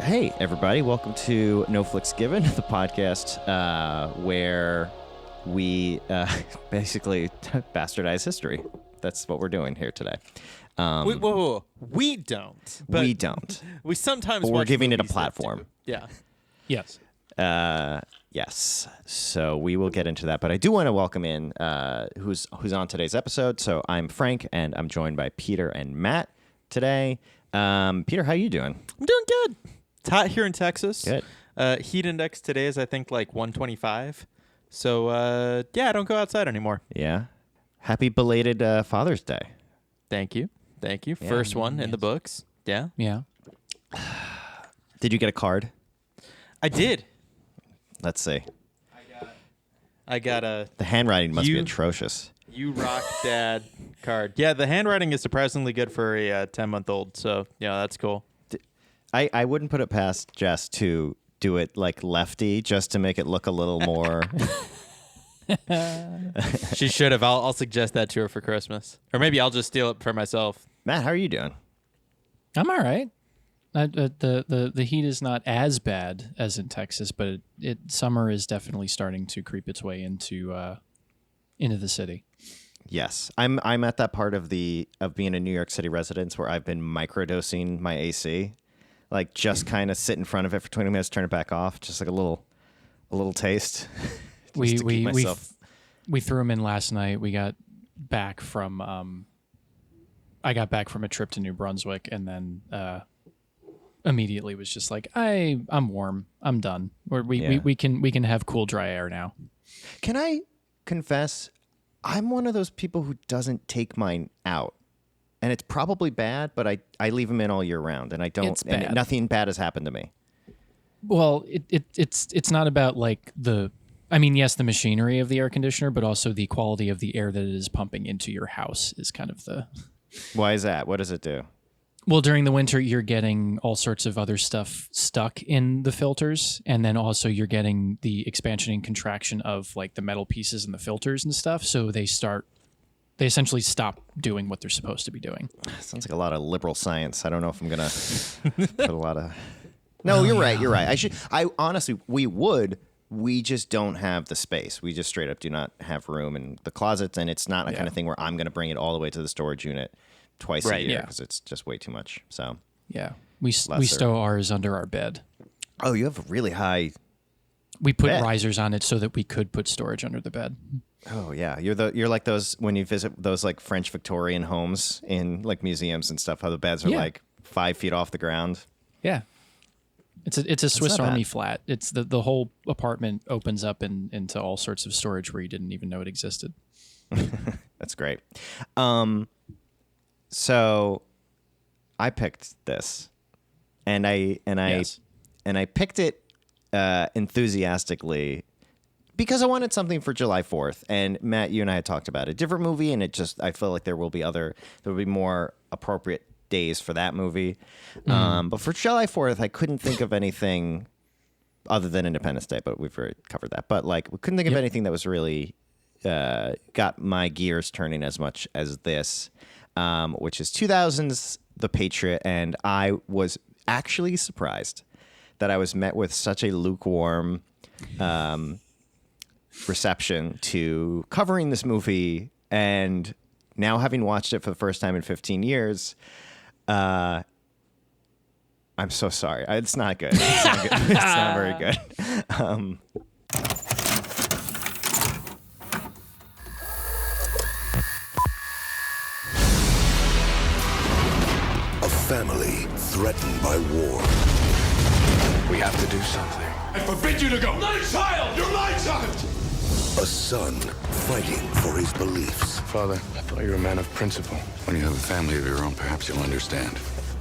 Hey, everybody. Welcome to No Flicks Given, the podcast where we basically bastardize history. That's what we're doing here today. We don't. But we don't. We sometimes but watch we're giving it a movies that platform. do. Yeah. Yes. Yes. So we will get into that. But I do want to welcome in who's on today's episode. So I'm Frank, and I'm joined by Peter and Matt today. Peter, how you doing? I'm doing good. It's hot here in Texas. Good. Heat index today is, I think, like 125. So, I don't go outside anymore. Yeah. Happy belated Father's Day. Thank you. Yeah, First one in the books. Yeah. Yeah. Did you get a card? I did. Let's see. I got a The handwriting must be atrocious. You Rock Dad card. Yeah, the handwriting is surprisingly good for a 10-month-old. So, yeah, that's cool. I wouldn't put it past Jess to do it like lefty just to make it look a little more. She should have. I'll suggest that to her for Christmas. Or maybe I'll just steal it for myself. Matt, how are you doing? I'm all right. The heat is not as bad as in Texas, but summer is definitely starting to creep its way into the city. Yes, I'm at that part of being a New York City resident where I've been microdosing my AC, like just kind of sit in front of it for 20 minutes, turn it back off, just like a little taste. We threw them in last night. We got back from I got back from a trip to New Brunswick, and then immediately was just like, I'm warm. I'm done. We can have cool, dry air now. Can I confess? I'm one of those people who doesn't take mine out. And it's probably bad, but I leave them in all year round, and I don't. It's bad. And nothing bad has happened to me. Well, it's not about like the machinery of the air conditioner, but also the quality of the air that it is pumping into your house is kind of the. Why is that? What does it do? Well, during the winter, you're getting all sorts of other stuff stuck in the filters, and then also you're getting the expansion and contraction of like the metal pieces in the filters and stuff. So they essentially stop doing what they're supposed to be doing. Sounds like a lot of liberal science. I don't know if I'm gonna put a lot of. No, you're right. You're right. I honestly, we just don't have the space. We just straight up do not have room in the closets, and it's not a kind of thing where I'm going to bring it all the way to the storage unit twice a year because it's just way too much. So yeah, we stow ours under our bed. Oh, you have a really high. We put bed. risers on it so that we could put storage under the bed. Oh yeah, you're like those when you visit those like French Victorian homes in like museums and stuff. How the beds are like 5 feet off the ground. Yeah. It's a Swiss Army flat. It's the whole apartment opens up into all sorts of storage where you didn't even know it existed. That's great. So I picked this, and I picked it enthusiastically because I wanted something for July 4th. And Matt, you and I had talked about a different movie, and I feel like there will be more appropriate days for that movie. But for July 4th, I couldn't think of anything other than Independence Day, but we've already covered that. But like, we couldn't think of anything that was really got my gears turning as much as this, which is 2000's The Patriot. And I was actually surprised that I was met with such a lukewarm reception to covering this movie. And now having watched it for the first time in 15 years, I'm so sorry. It's not good. It's not good. It's not very good. A family threatened by war. We have to do something. I forbid you to go! My child! You're my child! A son fighting for his beliefs. Father, I thought you were a man of principle. When you have a family of your own, perhaps you'll understand.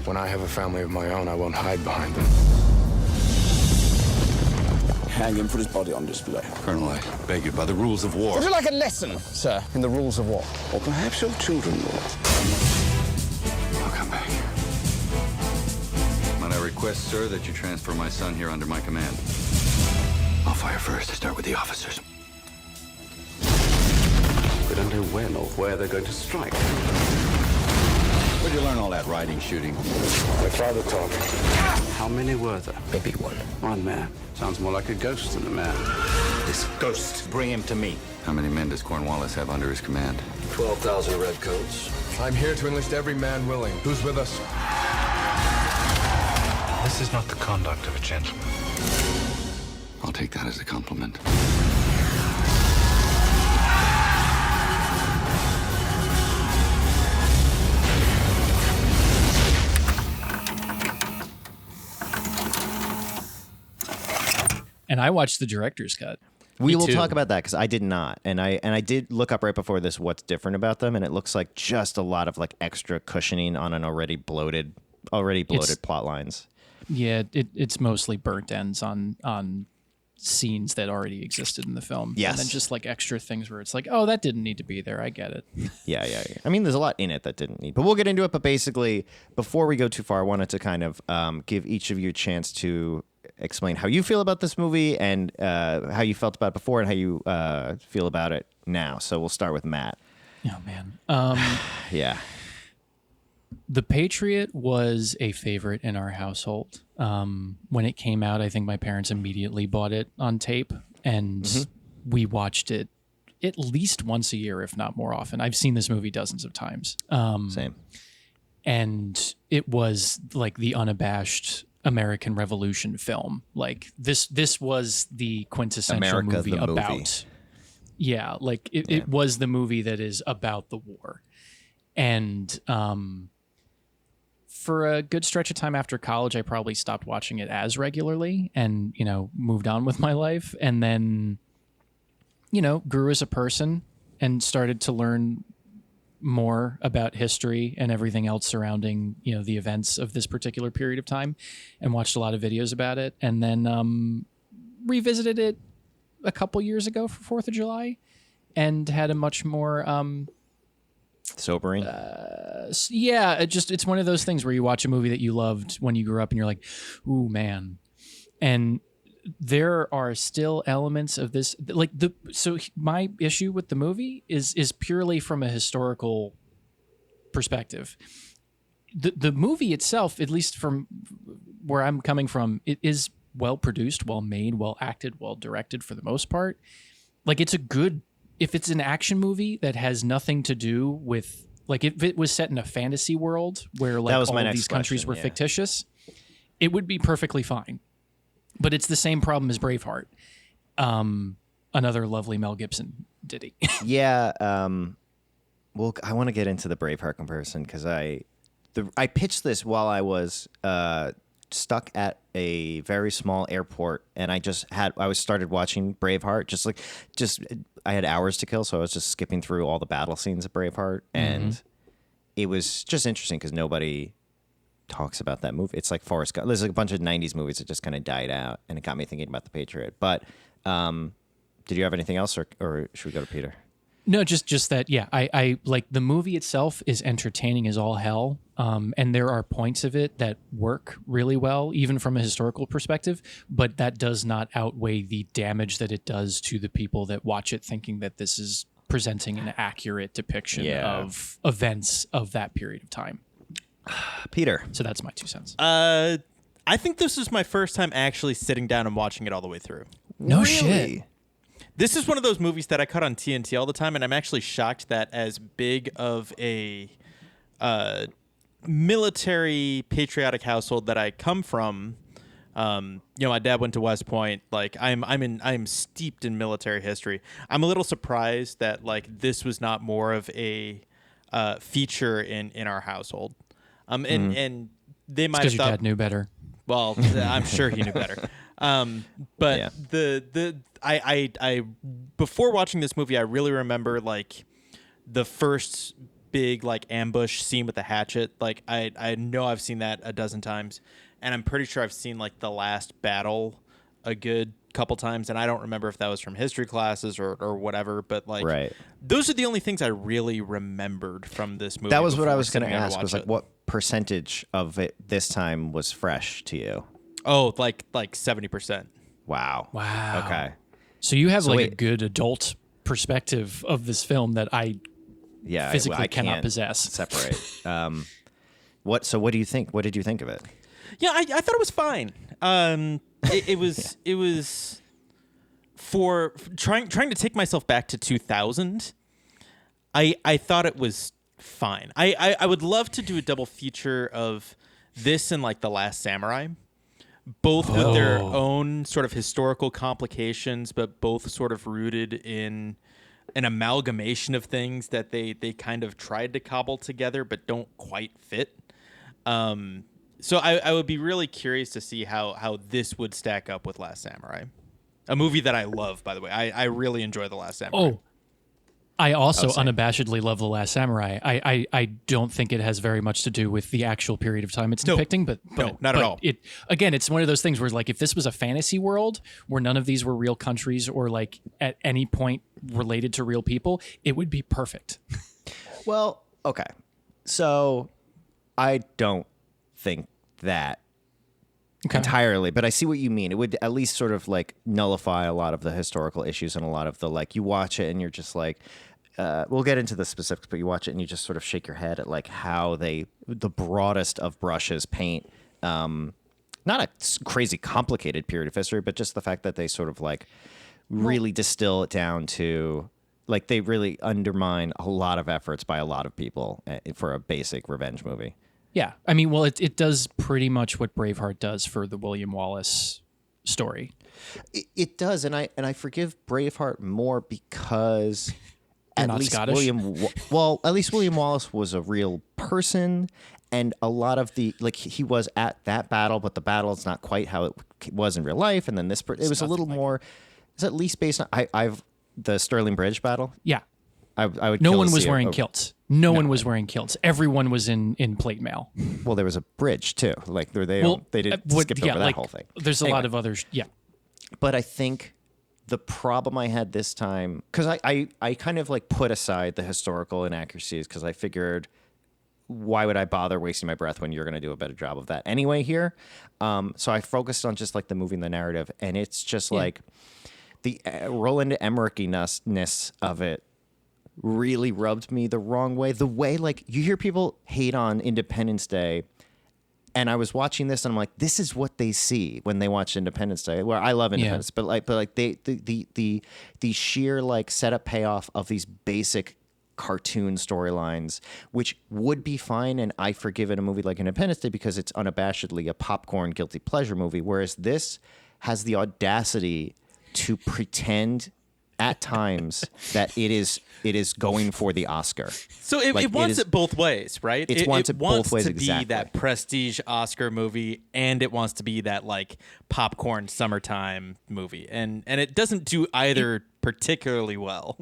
When I have a family of my own, I won't hide behind them. Hang him, put his body on display. Colonel, I beg you, by the rules of war. Would you like a lesson, sir, in the rules of war? Or perhaps your children will. I'll come back. Might I request, sir, that you transfer my son here under my command? I'll fire first. Start with the officers. They don't know when or where they're going to strike. Where'd you learn all that riding, shooting? My father taught me. How many were there? Maybe one. One man. Sounds more like a ghost than a man. This ghost, bring him to me. How many men does Cornwallis have under his command? 12,000 redcoats. I'm here to enlist every man willing. Who's with us? This is not the conduct of a gentleman. I'll take that as a compliment. And I watched the director's cut. We will talk about that because I did not, and I did look up right before this what's different about them, and it looks like just a lot of like extra cushioning on an already bloated plot lines. Yeah, it's mostly burnt ends on scenes that already existed in the film. Yes, and then just like extra things where it's like, oh, that didn't need to be there. I get it. Yeah. I mean, there's a lot in it that didn't need, but we'll get into it. But basically, before we go too far, I wanted to kind of give each of you a chance to explain how you feel about this movie and how you felt about it before and how you feel about it now. So we'll start with Matt. Oh, man. Yeah. The Patriot was a favorite in our household. When it came out, I think my parents immediately bought it on tape, and we watched it at least once a year, if not more often. I've seen this movie dozens of times. Same. And it was like the unabashed American Revolution film. Like this was the quintessential movie about. Yeah, like it was the movie that is about the war. And for a good stretch of time after college, I probably stopped watching it as regularly and, moved on with my life. And then, grew as a person and started to learn more about history and everything else surrounding, the events of this particular period of time, and watched a lot of videos about it. And then revisited it a couple years ago for 4th of July and had a much more sobering. Yeah, it's one of those things where you watch a movie that you loved when you grew up and you're like, ooh, man. And there are still elements of this, like so my issue with the movie is purely from a historical perspective. The movie itself, at least from where I'm coming from, it is well produced, well made, well acted, well directed for the most part. Like if it's an action movie that has nothing to do with, like if it was set in a fantasy world where like all of these countries were fictitious, it would be perfectly fine. But it's the same problem as Braveheart. Another lovely Mel Gibson ditty. Yeah. Well, I want to get into the Braveheart comparison because I pitched this while I was stuck at a very small airport, and I started watching Braveheart. I had hours to kill, so I was just skipping through all the battle scenes of Braveheart, and it was just interesting because nobody talks about that movie. It's like Forrest Gump. There's like a bunch of 90s movies that just kind of died out, and it got me thinking about the Patriot. But did you have anything else, or should we go to Peter? No, just that. Yeah, I like the movie itself is entertaining as all hell, and there are points of it that work really well, even from a historical perspective. But that does not outweigh the damage that it does to the people that watch it, thinking that this is presenting an accurate depiction of events of that period of time. Peter. So that's my 2 cents. I think this is my first time actually sitting down and watching it all the way through. No shit. This is one of those movies that I cut on TNT all the time, and I'm actually shocked that as big of a military patriotic household that I come from, my dad went to West Point. Like I'm steeped in military history. I'm a little surprised that like this was not more of a feature in our household. And they might have because thought your dad knew better. Well, I'm sure he knew better. But I before watching this movie, I really remember like the first big like ambush scene with the hatchet. Like I know I've seen that a dozen times, and I'm pretty sure I've seen like the last battle a good couple times, and I don't remember if that was from history classes or whatever, but like those are the only things I really remembered from this movie. That was what I was going to ask, was like what percentage of it this time was fresh to you? Oh, like 70%. Wow. Okay. So you have a good adult perspective of this film that I physically cannot possess. Separate. What do you think? What did you think of it? Yeah, I thought it was fine. It was for trying to take myself back to 2000. I thought it was fine. I would love to do a double feature of this and like The Last Samurai, both with their own sort of historical complications, but both sort of rooted in an amalgamation of things that they kind of tried to cobble together but don't quite fit. So I would be really curious to see how this would stack up with Last Samurai, a movie that I love, by the way. I really enjoy The Last Samurai. Oh, I also unabashedly love The Last Samurai. I don't think it has very much to do with the actual period of time it's depicting, but not at all. It's one of those things where like if this was a fantasy world where none of these were real countries or like at any point related to real people, it would be perfect. Well, okay. So I don't think that entirely, but I see what you mean. It would at least sort of like nullify a lot of the historical issues and a lot of the like you watch it and you're just like, we'll get into the specifics, but you watch it and you just sort of shake your head at like how the broadest of brushes paint, not a crazy complicated period of history, but just the fact that they sort of like really distill it down to like they really undermine a lot of efforts by a lot of people for a basic revenge movie. Yeah. I mean, well, it does pretty much what Braveheart does for the William Wallace story. It does, and I forgive Braveheart more because at least William Wallace was a real person, and a lot of the like he was at that battle, but the battle is not quite how it was in real life. And then it was a little more. It's at least based on the Stirling Bridge battle. Yeah. I would. No one was wearing kilts. No one was wearing kilts. Everyone was in plate mail. Well, there was a bridge too. Like they did skip over that whole thing. There's a lot of others. Yeah. But I think the problem I had this time, because I kind of like put aside the historical inaccuracies because I figured, why would I bother wasting my breath when you're going to do a better job of that anyway here? So I focused on just like the movie and the narrative, and it's just like the Roland Emmerich-ness of it really rubbed me the wrong way. The way like you hear people hate on Independence Day, and I was watching this and I'm like, this is what they see when they watch Independence Day. Where I love Independence, but the sheer like setup payoff of these basic cartoon storylines, which would be fine, and I forgive in a movie like Independence Day because it's unabashedly a popcorn guilty pleasure movie. Whereas this has the audacity to pretend at times that it is going for the Oscar. So it wants it both ways, right? It wants both ways to exactly. be that prestige Oscar movie, and it wants to be that like popcorn summertime movie, and it doesn't do either particularly well.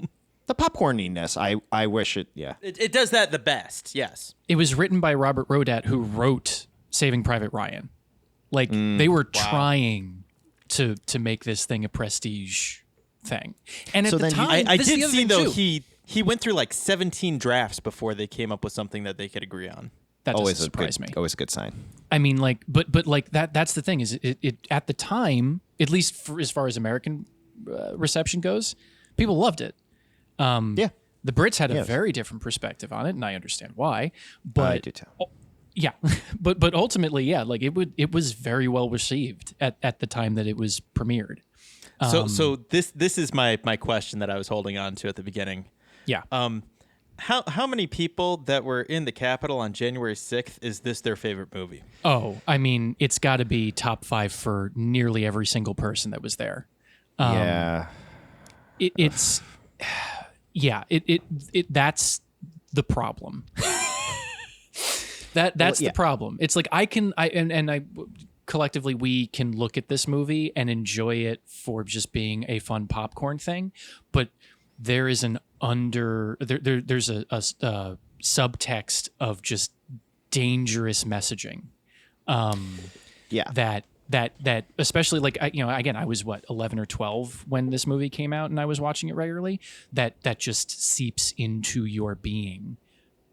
The popcorniness, I wish it. Yeah, it does that the best. Yes, it was written by Robert Rodat, who wrote Saving Private Ryan. Like they were trying to make this thing a prestige thing. And at the time, I did see though he went through like 17 drafts before they came up with something that they could agree on. That doesn't surprise me. Always a good sign. I mean, like, but like that's the thing is it at the time, at least for, as far as American reception goes, people loved it. The Brits had a very different perspective on it, and I understand why. But I do too. Yeah, but ultimately, yeah, like it was very well received at the time that it was premiered. So this is my question that I was holding on to at the beginning. Yeah. How many people that were in the Capitol on January 6th is this their favorite movie? Oh, I mean, it's got to be top 5 for nearly every single person that was there. It's that's the problem. That's the problem. It's like I collectively we can look at this movie and enjoy it for just being a fun popcorn thing, but there is an there's a subtext of just dangerous messaging. That especially like I was 11 or 12 when this movie came out and I was watching it regularly. That just seeps into your being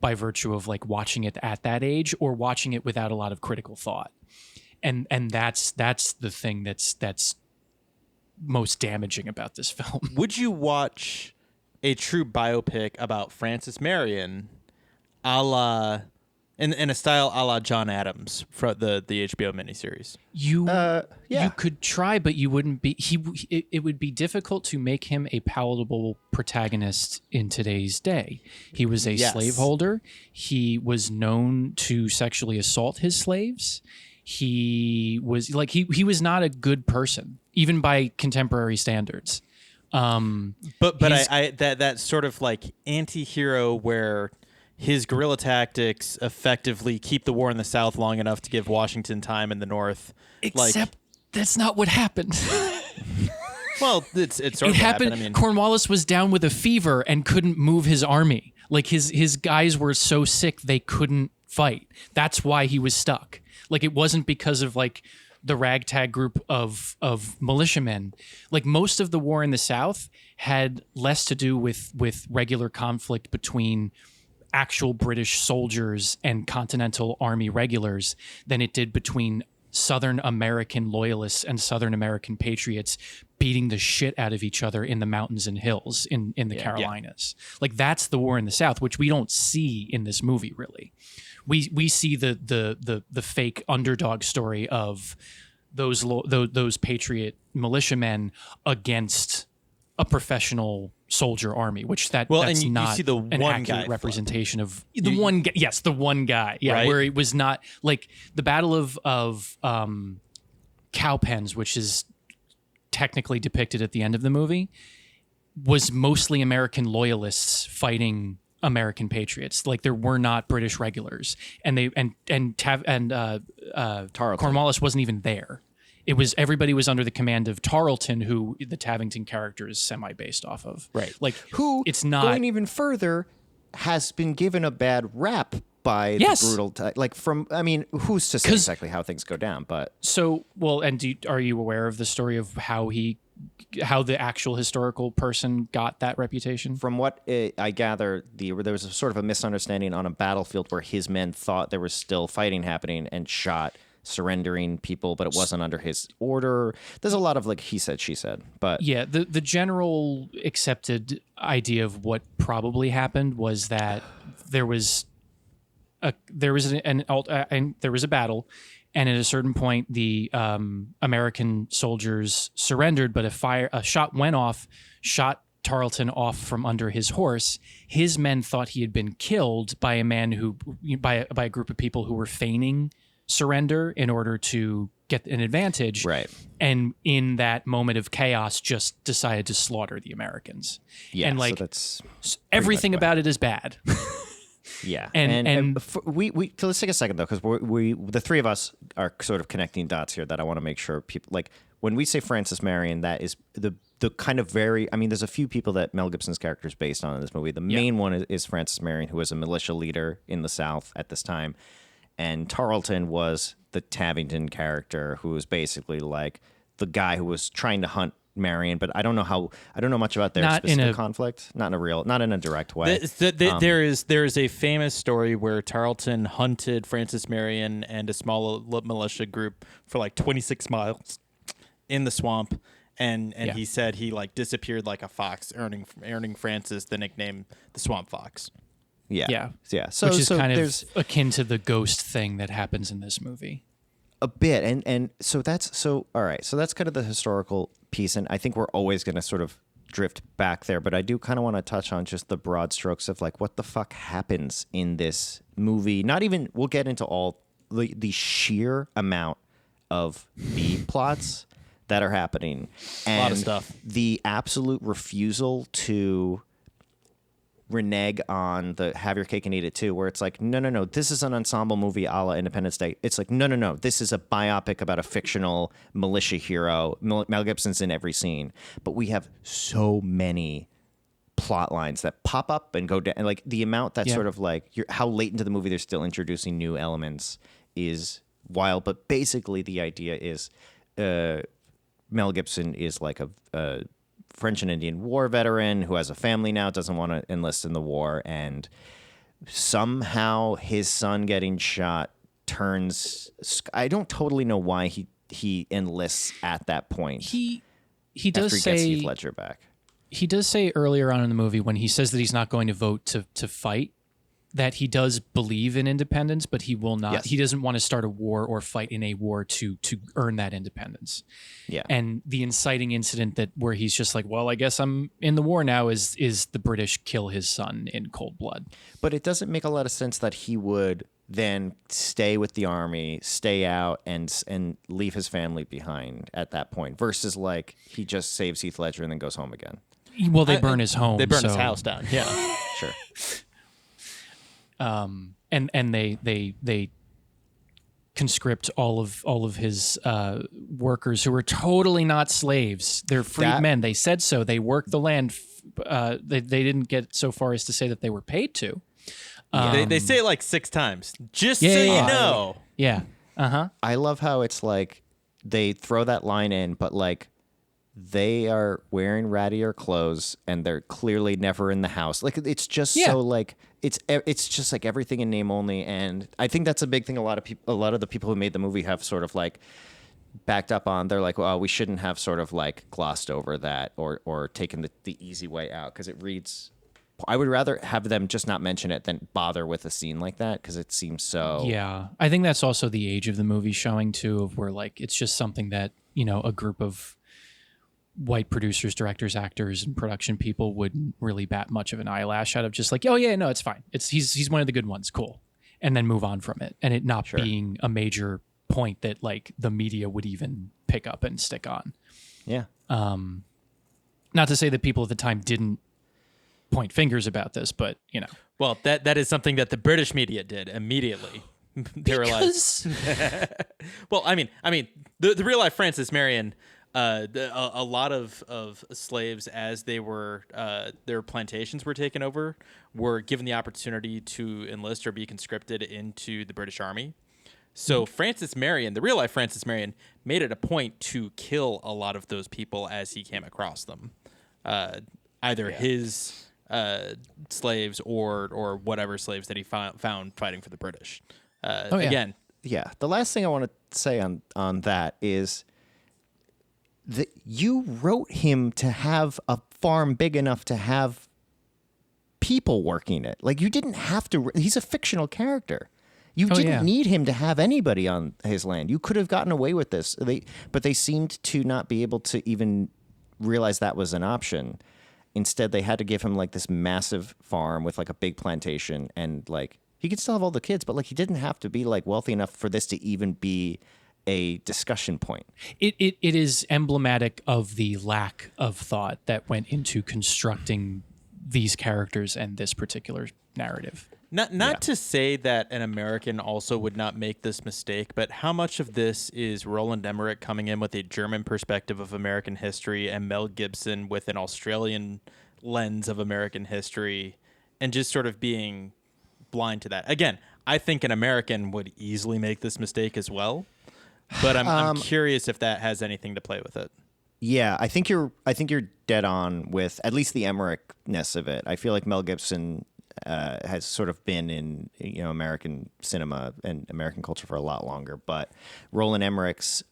by virtue of like watching it at that age or watching it without a lot of critical thought. And that's the thing that's most damaging about this film. Would you watch a true biopic about Frances Marion, a la in a style a la John Adams from the HBO miniseries. You could try, but you wouldn't be. It would be difficult to make him a palatable protagonist in today's day. He was a slaveholder. He was known to sexually assault his slaves. He was he was not a good person, even by contemporary standards. But that sort of like anti-hero where his guerrilla tactics effectively keep the war in the South long enough to give Washington time in the North. Except that's not what happened. Well, it sort of happened. I mean, Cornwallis was down with a fever and couldn't move his army. Like his guys were so sick they couldn't fight. That's why he was stuck. Like it wasn't because of like the ragtag group of militiamen. Like most of the war in the South had less to do with regular conflict between actual British soldiers and Continental Army regulars than it did between Southern American loyalists and Southern American patriots beating the shit out of each other in the mountains and hills in the Carolinas. Like that's the war in the South, which we don't see in this movie really. We see the fake underdog story of those patriot militiamen against a professional soldier army, which that's you not see the an one accurate guy representation of the one guy. Yes, the one guy. Yeah, right? where it was not like the Battle of Cowpens, which is technically depicted at the end of the movie, was mostly American loyalists fighting American patriots. Like there were not British regulars, and Cornwallis wasn't even there. It was everybody was under the command of Tarleton, who the Tavington character is semi-based off of. Right. Like who, it's not going even further, has been given a bad rap by the brutal who's to say exactly how things go down? But are you aware of the story of how the actual historical person got that reputation? From what I gather, there was a sort of a misunderstanding on a battlefield where his men thought there was still fighting happening and shot surrendering people, but it wasn't under his order. There's a lot of like he said, she said, but the general accepted idea of what probably happened was that there was a battle, and at a certain point the American soldiers surrendered, but a shot went off, shot Tarleton off from under his horse. His men thought he had been killed by a group of people who were feigning surrender in order to get an advantage. Right. And in that moment of chaos, just decided to slaughter the Americans. Yeah. And so that's everything about it is bad. Yeah. And let's take a second though, because we the three of us are sort of connecting dots here that I want to make sure people like when we say Francis Marion, that is the kind of there's a few people that Mel Gibson's character is based on in this movie. The main one is Francis Marion, who was a militia leader in the South at this time. And Tarleton was the Tavington character, who was basically like the guy who was trying to hunt Marion, but I don't know much about their specific conflict. Not in a direct way. There is a famous story where Tarleton hunted Francis Marion and a small militia group for like 26 miles in the swamp, and he said he like disappeared like a fox, earning Francis the nickname the Swamp Fox. Yeah. So, which is kind of akin to the ghost thing that happens in this movie. A bit, and so that's all right. So that's kind of the historical piece, and I think we're always going to sort of drift back there. But I do kind of want to touch on just the broad strokes of like what the fuck happens in this movie. Not even we'll get into all the sheer amount of B plots that are happening, and a lot of stuff. The absolute refusal to renege on the have your cake and eat it too, where it's like, no, this is an ensemble movie a la Independence Day. It's like, no, this is a biopic about a fictional militia hero. Mel Gibson's in every scene. But we have so many plot lines that pop up and go down. And like the amount that sort of like, how late into the movie they're still introducing new elements is wild. But basically the idea is Mel Gibson is like a French and Indian War veteran who has a family now, doesn't want to enlist in the war, and somehow his son getting shot turns. I don't totally know why he enlists at that point. He does after he say gets Heath Ledger back. He does say earlier on in the movie when he says that he's not going to vote to fight, that he does believe in independence, but he will not. Yes. He doesn't want to start a war or fight in a war to earn that independence. Yeah. And the inciting incident where he's just like, well, I guess I'm in the war now is the British kill his son in cold blood. But it doesn't make a lot of sense that he would then stay with the army, stay out, and leave his family behind at that point, versus like he just saves Heath Ledger and then goes home again. Well, they burn his home. They burn his house down. Yeah. Sure. And they conscript all of his workers who are totally not slaves. They're freed men. They said so. They work the land. They didn't get so far as to say that they were paid to. They say it like 6 times. Just so you know. Yeah. I love how it's like they throw that line in, but like they are wearing rattier clothes and they're clearly never in the house. Like it's just so like it's just like everything in name only. And I think that's a big thing. A lot of the people who made the movie have sort of like backed up on. They're like, well, we shouldn't have sort of like glossed over that or taken the easy way out, because it reads. I would rather have them just not mention it than bother with a scene like that, because it seems so. Yeah, I think that's also the age of the movie showing too, of where like it's just something that, you know, a group of white producers, directors, actors, and production people wouldn't really bat much of an eyelash out of. Just like, oh yeah, no, it's fine. He's one of the good ones, cool, and then move on from it, and it not being a major point that like the media would even pick up and stick on. Yeah. Not to say that people at the time didn't point fingers about this, but you know. Well, that is something that the British media did immediately. They were like, well, I mean, the real life Francis Marion, a lot of slaves, as they were their plantations were taken over, were given the opportunity to enlist or be conscripted into the British Army. So Francis Marion, the real life Francis Marion, made it a point to kill a lot of those people as he came across them, either his slaves or whatever slaves that he found fighting for the British. Again, the last thing I want to say on that is that you wrote him to have a farm big enough to have people working it. Like, you didn't have to. He's a fictional character. You didn't need him to have anybody on his land. You could have gotten away with this. But they seemed to not be able to even realize that was an option. Instead, they had to give him like this massive farm with like a big plantation, and like he could still have all the kids, but like he didn't have to be like wealthy enough for this to even be a discussion point. It is emblematic of the lack of thought that went into constructing these characters and this particular narrative. Not to say that an American also would not make this mistake, but how much of this is Roland Emmerich coming in with a German perspective of American history and Mel Gibson with an Australian lens of American history, and just sort of being blind to that? Again, I think an American would easily make this mistake as well, but I'm curious if that has anything to play with it. Yeah, I think you're dead on with at least the Emmerich-ness of it. I feel like Mel Gibson has sort of been in, you know, American cinema and American culture for a lot longer, but Roland Emmerich's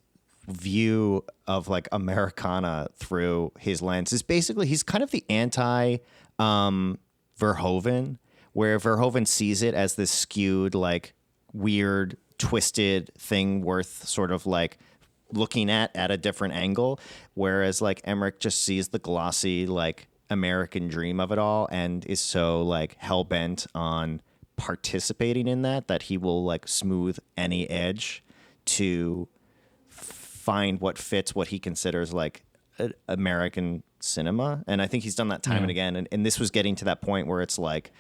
view of like Americana through his lens is basically, he's kind of the anti Verhoeven, where Verhoeven sees it as this skewed, like weird, twisted thing worth sort of like looking at a different angle, whereas like Emmerich just sees the glossy, like American dream of it all and is so like hell-bent on participating in that he will like smooth any edge to find what fits what he considers like American cinema. And I think he's done that time and again, and this was getting to that point where it's like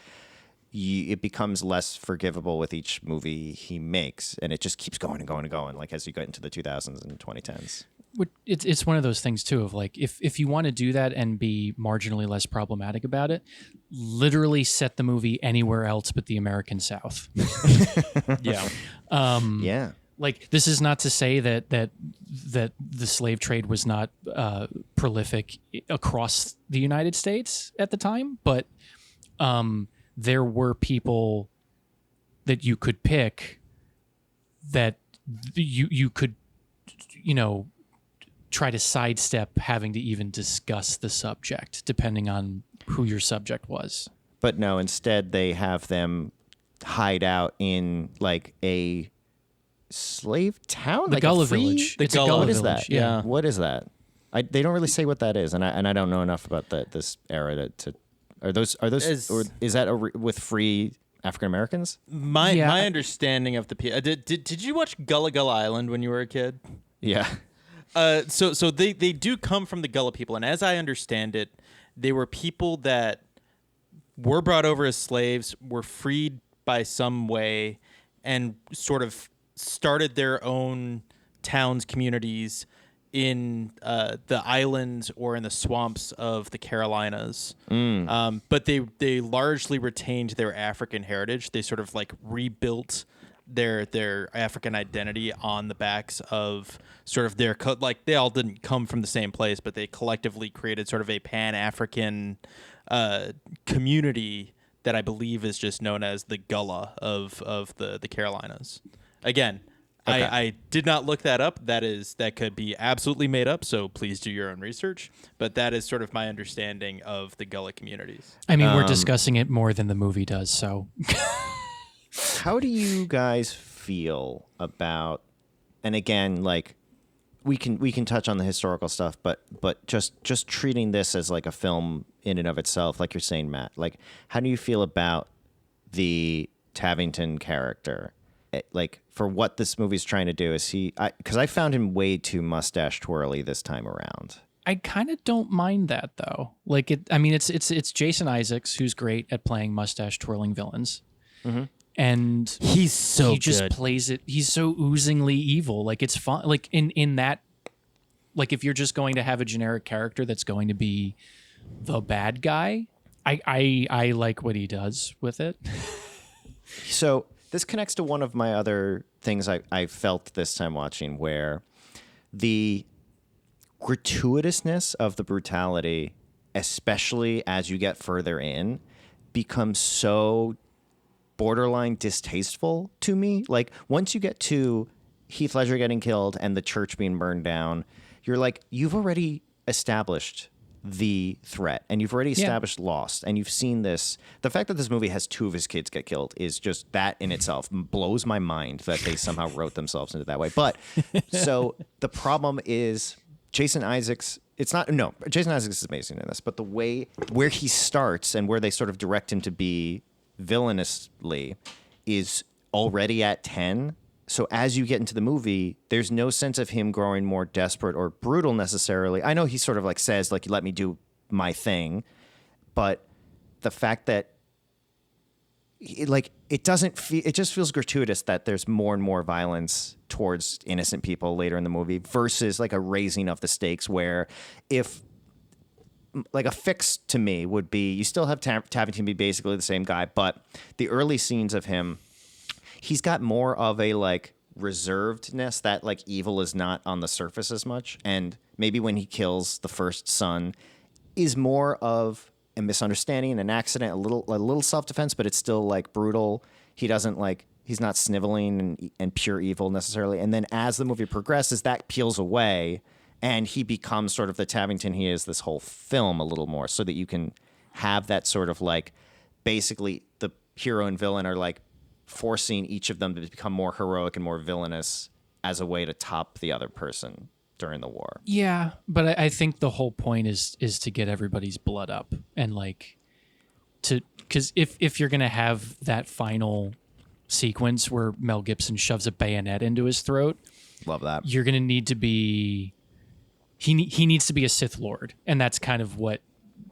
it becomes less forgivable with each movie he makes, and it just keeps going and going and going, like as you get into the 2000s and 2010s. It's one of those things too of like, if you want to do that and be marginally less problematic about it, literally set the movie anywhere else but the American South. Yeah. Like, this is not to say that the slave trade was not prolific across the United States at the time, but there were people that you could pick that you could, you know, try to sidestep having to even discuss the subject, depending on who your subject was. But no, instead they have them hide out in like a slave town, the like Gullah a free Village. The It's a Gullah Gullah What is Village. that? Yeah. What is that? They don't really say what that is, and I don't know enough about this era to. Are those or is that with free African Americans? My understanding of the did you watch Gullah Gullah Island when you were a kid? Yeah. So they do come from the Gullah people, and as I understand it, they were people that were brought over as slaves, were freed by some way, and sort of started their own towns, communities in the islands or in the swamps of the Carolinas. But they largely retained their African heritage. They sort of like rebuilt their African identity on the backs of sort of their like they all didn't come from the same place, but they collectively created sort of a Pan-African community that I believe is just known as the Gullah of the Carolinas. Again, okay. I did not look that up. That could be absolutely made up, so please do your own research. But that is sort of my understanding of the Gullah communities. I mean, we're discussing it more than the movie does, so. How do you guys feel about, and again, like we can touch on the historical stuff, but just treating this as like a film in and of itself, like you're saying, Matt, like how do you feel about the Tavington character? Like for what this movie's trying to do, is because I found him way too mustache twirly this time around. I kind of don't mind that though. Like it's Jason Isaacs who's great at playing mustache twirling villains. Mm-hmm. And he just good. plays it. He's so oozingly evil. Like it's fun. Like in that, like if you're just going to have a generic character that's going to be the bad guy, I like what he does with it. So this connects to one of my other things I felt this time watching, where the gratuitousness of the brutality, especially as you get further in, becomes so borderline distasteful to me. Like once you get to Heath Ledger getting killed and the church being burned down, you're like, you've already established the threat and you've already established Lost, and you've seen this. The fact that this movie has 2 of his kids get killed is just, that in itself blows my mind that they somehow wrote themselves into that way. But so the problem is Jason Isaacs. Jason Isaacs is amazing in this, but the way where he starts and where they sort of direct him to be villainously is already at 10. So as you get into the movie, there's no sense of him growing more desperate or brutal necessarily. I know he sort of like says, like, let me do my thing, but the fact that it doesn't feel, it just feels gratuitous that there's more and more violence towards innocent people later in the movie versus like a raising of the stakes, where if like a fix to me would be, you still have Tavington be basically the same guy, but the early scenes of him, he's got more of a like reservedness, that like evil is not on the surface as much. And maybe when he kills the first son is more of a misunderstanding, an accident, a little self-defense, but it's still like brutal. He doesn't like, he's not sniveling and pure evil necessarily. And then as the movie progresses, that peels away and he becomes sort of the Tavington he is this whole film a little more, so that you can have that sort of like, basically the hero and villain are like forcing each of them to become more heroic and more villainous as a way to top the other person during the war. Yeah, but I think the whole point is to get everybody's blood up, and like because if you're gonna have that final sequence where Mel Gibson shoves a bayonet into his throat, love that, you're gonna need to be he needs to be a Sith Lord, and that's kind of what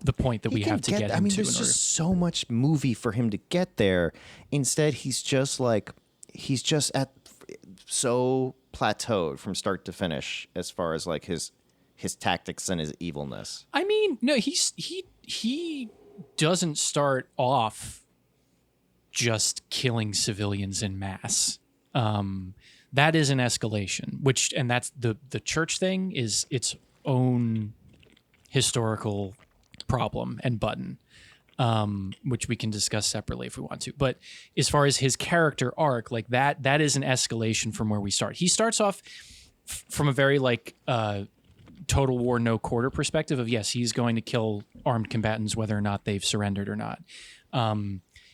the point that we have to get him to. I mean, there's just so much movie for him to get there. Instead, he's just at so plateaued from start to finish as far as like his tactics and his evilness. I mean, no, he doesn't start off just killing civilians in mass. That is an escalation, and that's the church thing is its own historical problem and button, which we can discuss separately if we want to. But as far as his character arc, like that is an escalation from where we start. He starts off from a very like total war no quarter perspective of, yes, he's going to kill armed combatants whether or not they've surrendered or not.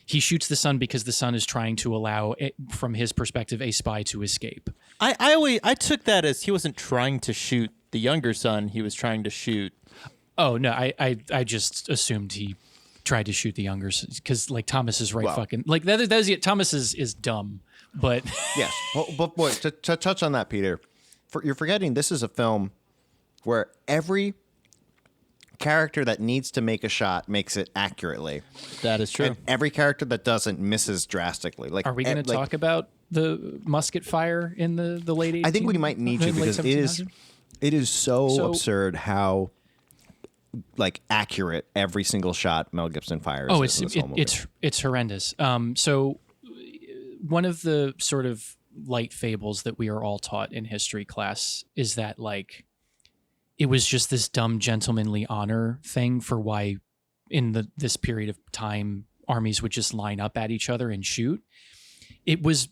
He shoots the son because the son is trying to allow, from his perspective, a spy to escape. I took that as he wasn't trying to shoot the younger son. He was trying to shoot. Oh, no, I just assumed he tried to shoot the younger son because, like, Thomas is fucking... Like, that's it. Thomas is dumb, but... Yes. But boy, to touch on that, Peter, you're forgetting this is a film where every character that needs to make a shot makes it accurately. That is true. And every character that doesn't misses drastically. Like, are we going to talk about the musket fire in the late 1800s? I think we might need to because it is so absurd how like accurate every single shot Mel Gibson fires. Oh, it's horrendous. So one of the sort of light fables that we are all taught in history class is that like it was just this dumb gentlemanly honor thing for why in this period of time armies would just line up at each other and shoot. It was,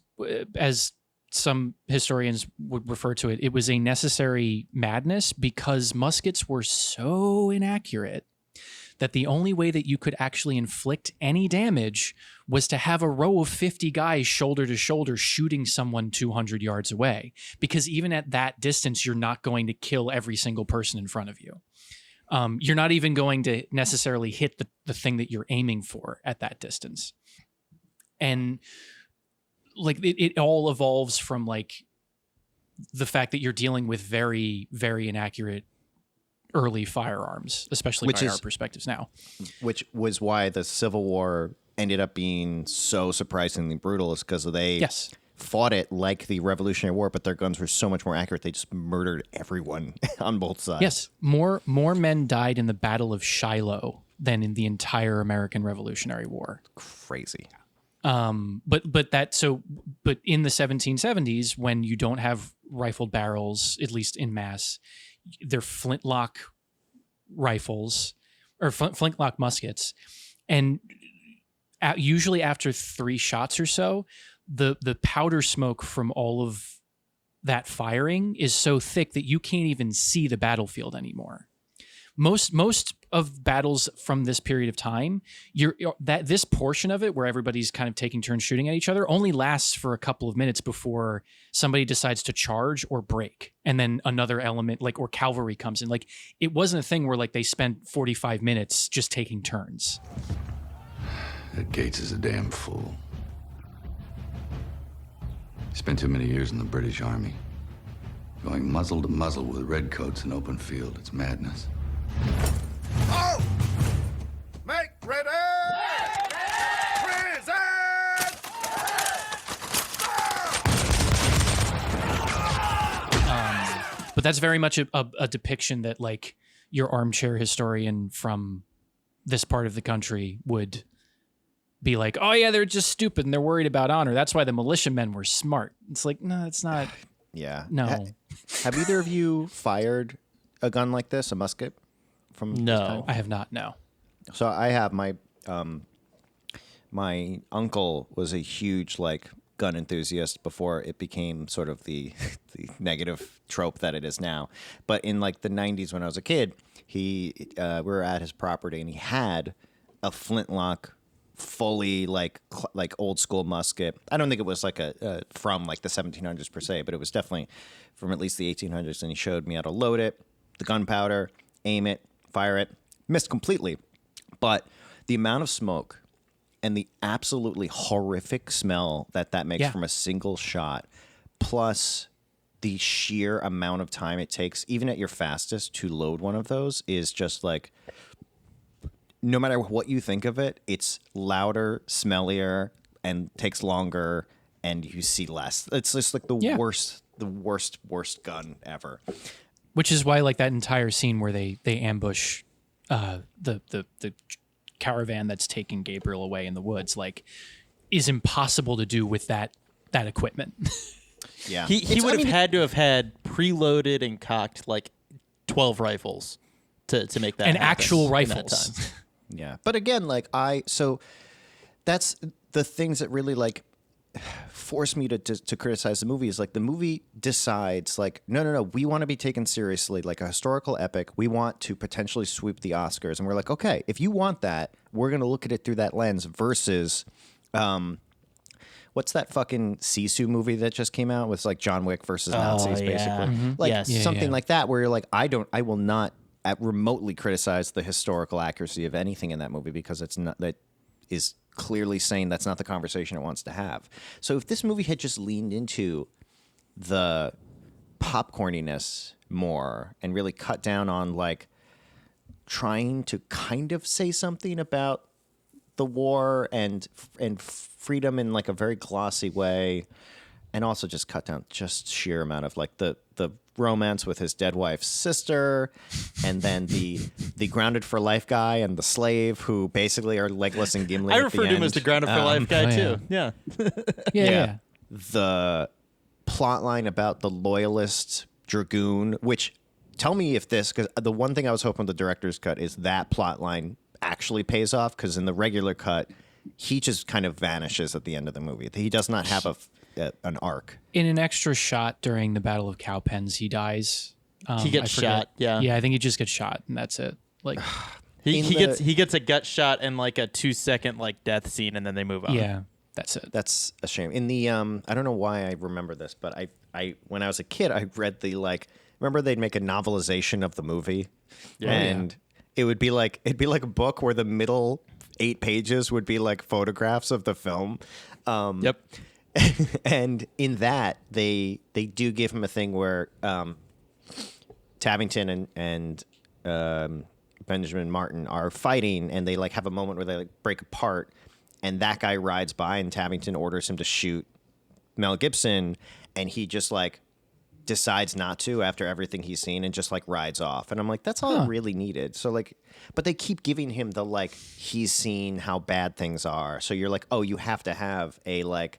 as some historians would refer to it, it was a necessary madness because muskets were so inaccurate that the only way that you could actually inflict any damage was to have a row of 50 guys shoulder to shoulder shooting someone 200 yards away. Because even at that distance, you're not going to kill every single person in front of you. You're not even going to necessarily hit the thing that you're aiming for at that distance. And like it all evolves from like the fact that you're dealing with very, very inaccurate early firearms, especially by our perspectives now. Which was why the Civil War ended up being so surprisingly brutal, is because they fought it like the Revolutionary War, but their guns were so much more accurate. They just murdered everyone on both sides. Yes, more men died in the Battle of Shiloh than in the entire American Revolutionary War. Crazy. But in the 1770s, when you don't have rifled barrels, at least in mass, they're flintlock rifles or flintlock muskets, and usually after 3 shots or so, the powder smoke from all of that firing is so thick that you can't even see the battlefield anymore. Most of battles from this period of time, this portion of it where everybody's kind of taking turns shooting at each other only lasts for a couple of minutes before somebody decides to charge or break, and then another element or cavalry comes in. Like, it wasn't a thing where like they spent 45 minutes just taking turns. That Gates is a damn fool. He spent too many years in the British Army, going muzzle to muzzle with redcoats in open field. It's madness. Oh! Make ready! Present! But that's very much a depiction that like your armchair historian from this part of the country would be like, oh yeah, they're just stupid and they're worried about honor. That's why the militiamen were smart. It's like, no, it's not. Yeah. No. Have either of you fired a gun like this, a musket? No, I have not. No. So I have my uncle was a huge gun enthusiast before it became sort of the negative trope that it is now. But in the 90s when I was a kid, we were at his property and he had a flintlock, fully old school musket. I don't think it was from the 1700s per se, but it was definitely from at least the 1800s. And he showed me how to load it, the gunpowder, aim it, fire it, missed completely. But the amount of smoke and the absolutely horrific smell that makes from a single shot, plus the sheer amount of time it takes, even at your fastest, to load one of those is just no matter what you think of it, it's louder, smellier, and takes longer, and you see less. It's just the worst gun ever. Which is why that entire scene where they ambush the caravan that's taking Gabriel away in the woods is impossible to do with that equipment. Yeah. He would have had to have had preloaded and cocked 12 rifles to make that and happen actual rifles. Yeah. But again, so that's the things that really force me to criticize the movie is like the movie decides like, no, we want to be taken seriously, like a historical epic. We want to potentially sweep the Oscars. And we're like, okay, if you want that, we're going to look at it through that lens versus, what's that fucking Sisu movie that just came out with like John Wick versus Nazis, basically? Mm-hmm. Like something like that where you're like, I will not remotely criticize the historical accuracy of anything in that movie because it's not, that is clearly saying that's not the conversation it wants to have. So if this movie had just leaned into the popcorniness more and really cut down on like trying to kind of say something about the war and freedom in like a very glossy way, and also just cut down just sheer amount of like the romance with his dead wife's sister, and then the grounded for life guy and the slave who basically are Legolas and Gimli. I referred to him as the grounded for life guy too. Yeah. Yeah. The plot line about the loyalist dragoon, which tell me if this, because the one thing I was hoping the director's cut is that plot line actually pays off, because in the regular cut he just kind of vanishes at the end of the movie. He does not have an arc. In an extra shot during the Battle of Cowpens, he dies. He gets shot. Yeah, I think he just gets shot, and that's it. Like he gets a gut shot and like a 2-second like death scene, and then they move on. Yeah, that's it. That's a shame. In the I don't know why I remember this, but I when I was a kid, I read the like. Remember they'd make a novelization of the movie, and it'd be like a book where the middle 8 pages would be like photographs of the film. Yep. And in that, they do give him a thing where Tabington and Benjamin Martin are fighting, and they like have a moment where they like break apart, and that guy rides by, and Tabington orders him to shoot Mel Gibson, and he just like decides not to after everything he's seen and just like rides off. And I'm like, that's all I really needed. So like, but they keep giving him the like, he's seen how bad things are. So you're like, oh, you have to have a like,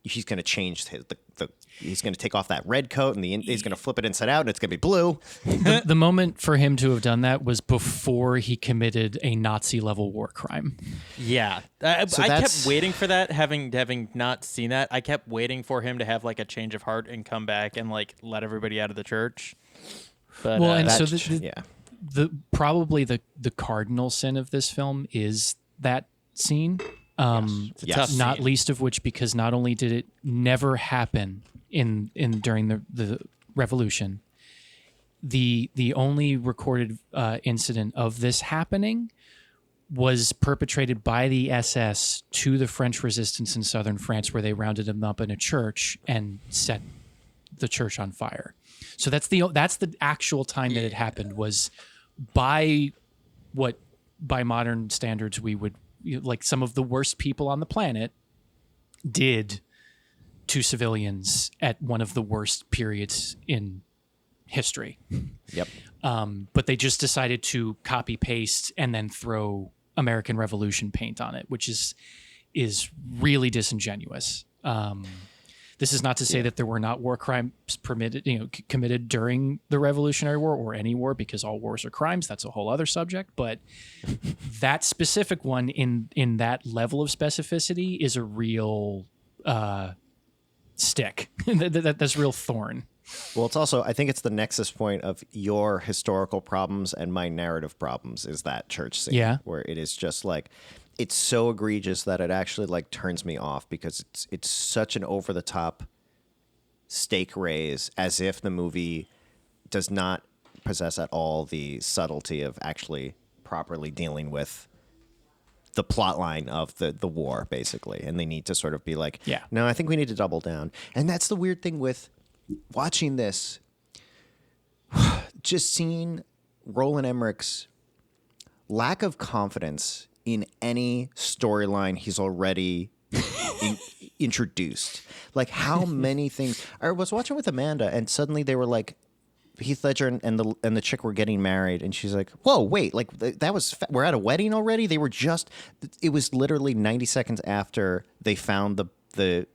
he's going to change he's going to take off that red coat and he's going to flip it inside out and it's going to be blue. The moment for him to have done that was before he committed a Nazi level war crime. Yeah. I kept waiting for that, having not seen that. I kept waiting for him to have like a change of heart and come back and like let everybody out of the church. But, well, and so probably the cardinal sin of this film is that scene. Yes. Not least of which because not only did it never happen during the revolution, the only recorded incident of this happening was perpetrated by the SS to the French resistance in southern France, where they rounded them up in a church and set the church on fire. So that's the actual time that it happened, was by modern standards we would, like, some of the worst people on the planet did to civilians at one of the worst periods in history. Yep. But they just decided to copy paste and then throw American Revolution paint on it, which is really disingenuous. This is not to say that there were not war crimes committed during the Revolutionary War or any war, because all wars are crimes. That's a whole other subject. But that specific one in that level of specificity is a real stick. That's a real thorn. Well, it's also, I think it's the nexus point of your historical problems and my narrative problems is that church scene. Yeah. Where it is just like, it's so egregious that it actually like turns me off, because it's such an over the top stake raise, as if the movie does not possess at all the subtlety of actually properly dealing with the plot line of the war, basically. And they need to sort of be like, no, I think we need to double down. And that's the weird thing with watching this, just seeing Roland Emmerich's lack of confidence in any storyline he's already introduced. Like, how many things... I was watching with Amanda, and suddenly they were like, Heath Ledger and the chick were getting married, and she's like, whoa, wait, like, that was... We're at a wedding already? They were just... It was literally 90 seconds after they found the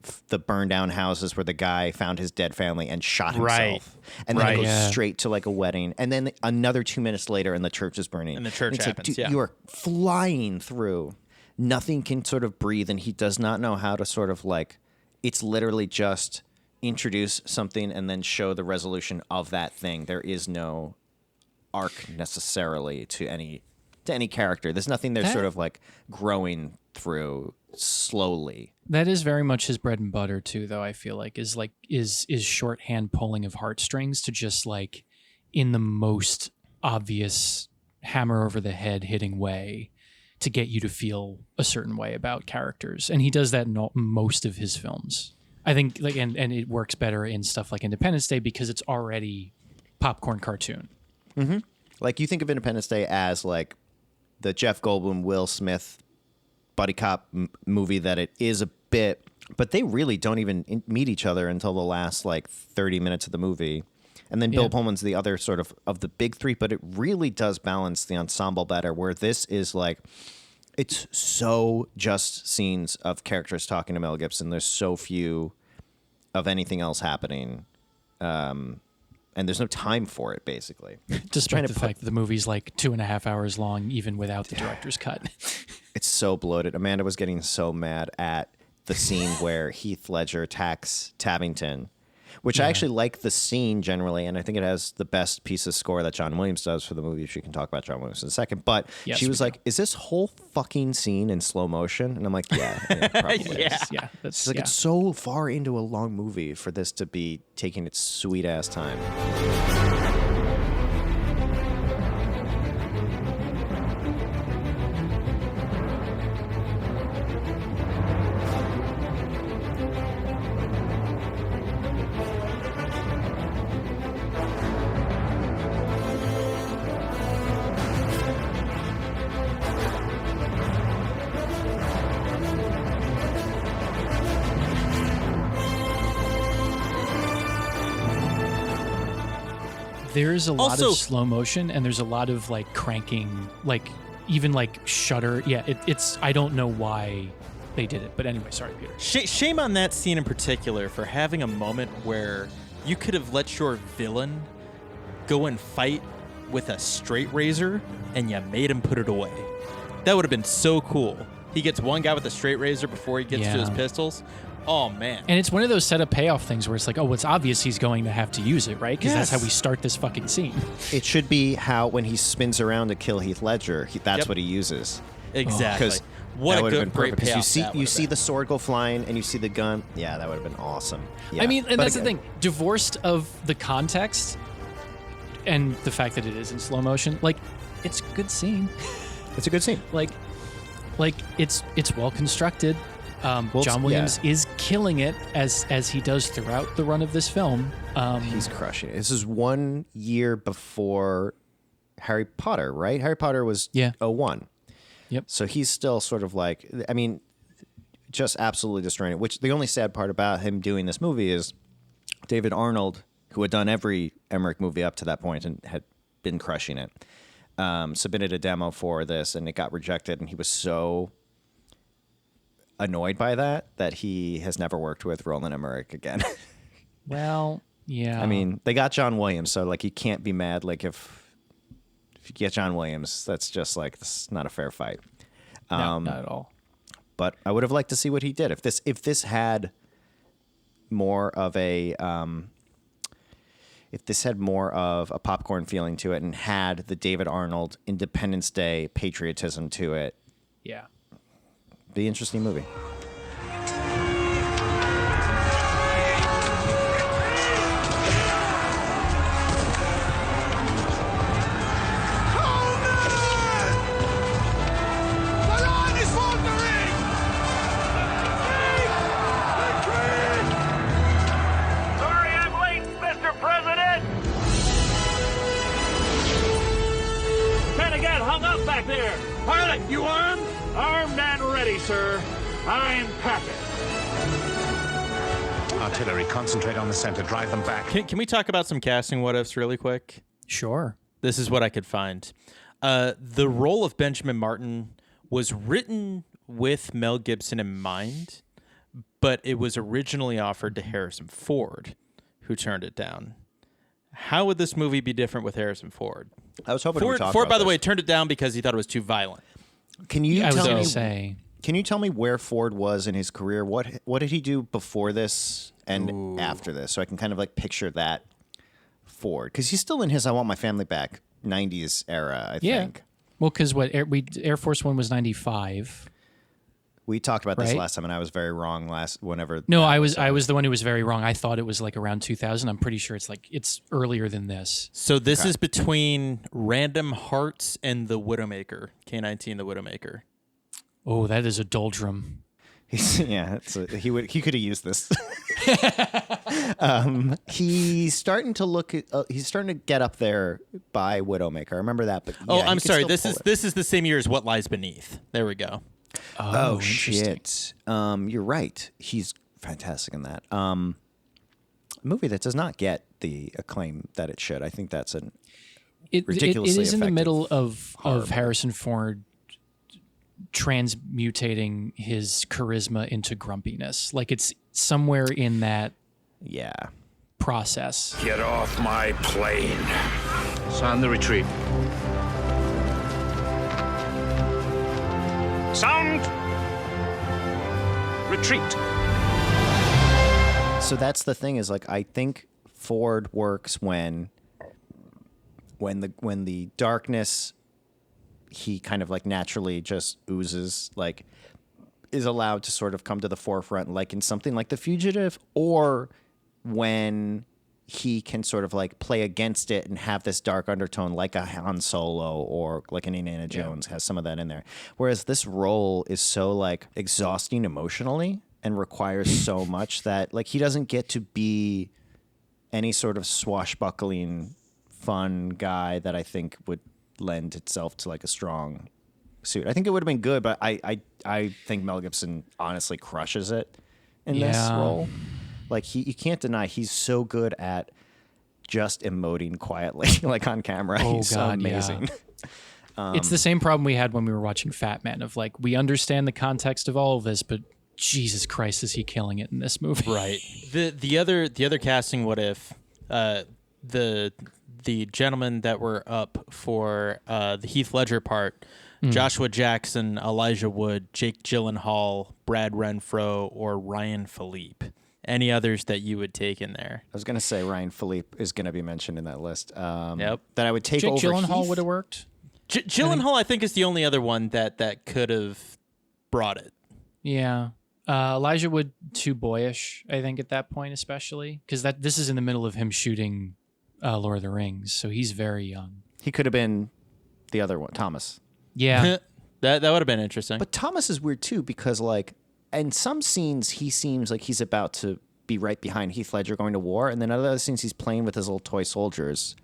burned down houses where the guy found his dead family and shot himself. Right. And then it goes straight to like a wedding. And then another 2 minutes later and the church is burning. And the church happens, like, dude, you are flying through. Nothing can sort of breathe, and he does not know how to sort of like it's literally just introduce something and then show the resolution of that thing. There is no arc necessarily to any character. There's nothing they're sort of like growing through slowly. That is very much his bread and butter too, though. I feel like is shorthand pulling of heartstrings to just like in the most obvious hammer over the head hitting way to get you to feel a certain way about characters, and he does that in most of his films. I think like and it works better in stuff like Independence Day because it's already popcorn cartoon. Mm-hmm. Like you think of Independence Day as like the Jeff Goldblum, Will Smith buddy cop movie that it is a bit, but they really don't even meet each other until the last like 30 minutes of the movie. And then Bill Pullman's the other sort of the big three, but it really does balance the ensemble better, where this is like, it's so just scenes of characters talking to Mel Gibson. There's so few of anything else happening. And there's no time for it, basically. Despite the fact that the movie's like 2.5 hours long, even without the director's cut. It's so bloated. Amanda was getting so mad at the scene where Heath Ledger attacks Tabington, which I actually like the scene generally, and I think it has the best piece of score that John Williams does for the movie. She can talk about John Williams in a second. But she was like, is this whole fucking scene in slow motion? And I'm like, yeah, it probably is. Yeah. It's like it's so far into a long movie for this to be taking its sweet-ass time. There's a lot of slow motion, and there's a lot of like cranking, like even like shutter. Yeah, it's I don't know why they did it, but anyway, sorry, Peter. Shame on that scene in particular for having a moment where you could have let your villain go and fight with a straight razor, and you made him put it away. That would have been so cool. He gets one guy with a straight razor before he gets to his pistols. Oh, man. And it's one of those setup payoff things where it's like, oh, it's obvious he's going to have to use it, right? Because that's how we start this fucking scene. It should be how when he spins around to kill Heath Ledger, that's what he uses. Exactly. Because what that a would have been great perfect. payoff. You see the sword go flying and you see the gun. Yeah, that would have been awesome. Yeah. I mean, and that's the thing. Divorced of the context and the fact that it is in slow motion, like, it's a good scene. It's a good scene. Like it's well constructed. John Williams is killing it as he does throughout the run of this film. He's crushing it. This is 1 year before Harry Potter, right? Harry Potter was 01. Yep. So he's still sort of like, I mean, just absolutely destroying it. Which the only sad part about him doing this movie is David Arnold, who had done every Emmerich movie up to that point and had been crushing it, submitted a demo for this and it got rejected, and he was so annoyed by that he has never worked with Roland Emmerich again. Well, yeah. I mean, they got John Williams, so like you can't be mad. Like if you get John Williams, that's just like, this is not a fair fight. No, not at all. But I would have liked to see what he did. If this had more of a popcorn feeling to it and had the David Arnold Independence Day patriotism to it, yeah, be an interesting movie. Pilot, you armed? Armed and ready, sir. I'm Patriot. Artillery, concentrate on the center. Drive them back. Can we talk about some casting what-ifs really quick? Sure. This is what I could find. The role of Benjamin Martin was written with Mel Gibson in mind, but it was originally offered to Harrison Ford, who turned it down. How would this movie be different with Harrison Ford? I was hoping Ford, by the way, turned it down because he thought it was too violent. Can you tell me? Can you tell me where Ford was in his career? What did he do before this and after this? So I can kind of like picture that Ford. Because he's still in his I Want My Family Back 90s era, I think. Well, because Air Force One was 95. We talked about this last time, and I was very wrong whenever. No, I was the one who was very wrong. I thought it was like around 2000. I'm pretty sure it's earlier than this. So this is between Random Hearts and The Widowmaker, K-19 The Widowmaker. Oh, that is a doldrum. He could have used this. He's starting to get up there by Widowmaker. I remember that, but I'm sorry. This is the same year as What Lies Beneath. There we go. Oh shit! You're right. He's fantastic in that movie that does not get the acclaim that it should. I think that's ridiculously it is in the middle of horror. Harrison Ford transmutating his charisma into grumpiness. Like it's somewhere in that process. Get off my plane. Sound the retreat. Sound! Retreat! So that's the thing is like I think Ford works when the darkness he kind of like naturally just oozes, like is allowed to sort of come to the forefront, like in something like The Fugitive, or when he can sort of like play against it and have this dark undertone like a Han Solo or like an Indiana Jones has some of that in there. Whereas this role is so like exhausting emotionally and requires so much that like he doesn't get to be any sort of swashbuckling fun guy that I think would lend itself to like a strong suit. I think it would have been good, but I think Mel Gibson honestly crushes it in this role. Like you can't deny he's so good at just emoting quietly, like on camera. He's so amazing. Yeah. It's the same problem we had when we were watching Fat Man. Of like, we understand the context of all of this, but Jesus Christ, is he killing it in this movie? Right. The other casting, what if the gentlemen that were up for the Heath Ledger part, Joshua Jackson, Elijah Wood, Jake Gyllenhaal, Brad Renfro, or Ryan Philippe. Any others that you would take in there? I was going to say Ryan Philippe is going to be mentioned in that list. Yep. That I would take Jake over Gyllenhaal Heath. would have worked. Gyllenhaal, I think, is the only other one that could have brought it. Yeah. Elijah Wood, too boyish, I think, at that point, especially. Because this is in the middle of him shooting Lord of the Rings, so he's very young. He could have been the other one, Thomas. Yeah. that would have been interesting. But Thomas is weird, too, because, like, in some scenes, he seems like he's about to be right behind Heath Ledger going to war, and then other scenes he's playing with his little toy soldiers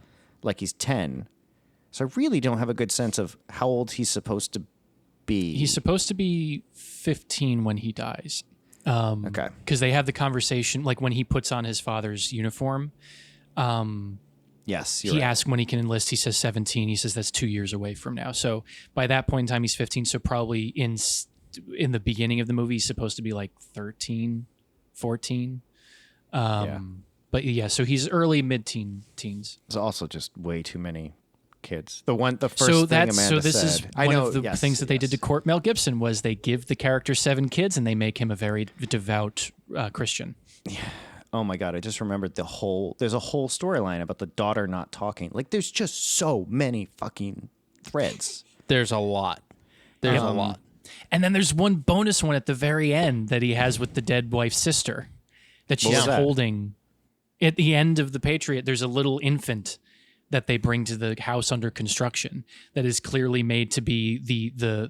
like he's 10. So I really don't have a good sense of how old he's supposed to be. He's supposed to be 15 when he dies. Okay. Because they have the conversation, like when he puts on his father's uniform. Yes, he asks when he can enlist. He says 17. He says that's 2 years away from now. So by that point in time, he's 15. So probably in the beginning of the movie, he's supposed to be like 13, 14. But yeah, so he's early mid-teens. There's also just way too many kids. The first so thing Amanda this said. is one of the things that they did to court Mel Gibson was they give the character 7 kids and they make him a very devout Christian. Yeah. Oh my God, I just remembered there's a whole storyline about the daughter not talking. Like there's just so many fucking threads. There's a lot. There's a lot. And then there's one bonus one at the very end that he has with the dead wife's sister that she's holding. At the end of the Patriot, there's a little infant that they bring to the house under construction that is clearly made to be the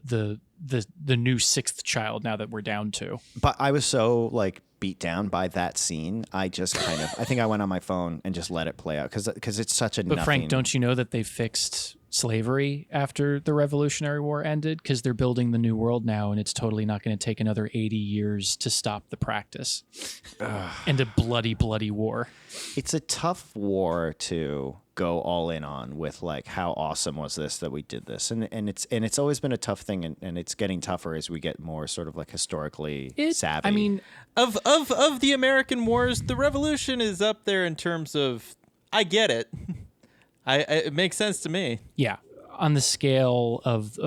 new 6th child now that we're down to. But I was so like beat down by that scene. I just I think I went on my phone and just let it play out because it's such a But Frank, don't you know that they fixed slavery after the Revolutionary War ended? Because they're building the new world now, and it's totally not going to take another 80 years to stop the practice. And a bloody, bloody war. It's a tough war to go all in on with like how awesome was this that we did this, and it's always been a tough thing, and it's getting tougher as we get more sort of like historically savvy. I mean, of the American wars, the Revolution is up there in terms of I get it. It makes sense to me. Yeah. on the scale of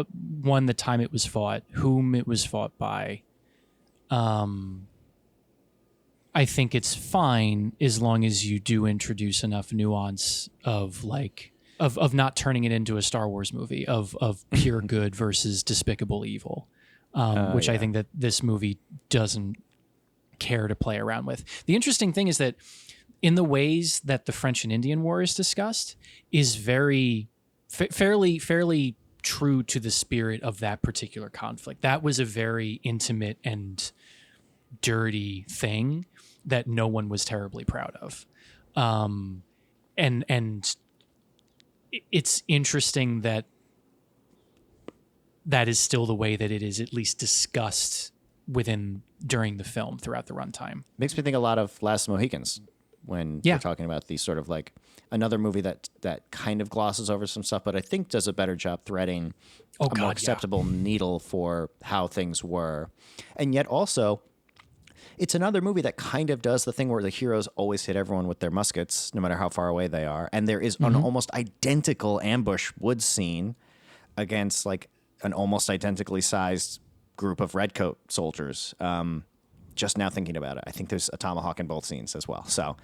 one, the time it was fought, whom it was fought by, I think it's fine as long as you do introduce enough nuance of like of not turning it into a Star Wars movie of pure good versus despicable evil, which I think that this movie doesn't care to play around with. The interesting thing is that in the ways that the French and Indian War is discussed is very fairly true to the spirit of that particular conflict. That was a very intimate and dirty thing that no one was terribly proud of. And it's interesting that that is still the way that it is at least discussed during the film throughout the runtime. Makes me think a lot of Last Mohicans when we're talking about these sort of like another movie that kind of glosses over some stuff, but I think does a better job threading a more acceptable needle for how things were. And yet also, it's another movie that kind of does the thing where the heroes always hit everyone with their muskets, no matter how far away they are. And there is an almost identical ambush woods scene against like an almost identically sized group of redcoat soldiers. Just now thinking about it, I think there's a tomahawk in both scenes as well. So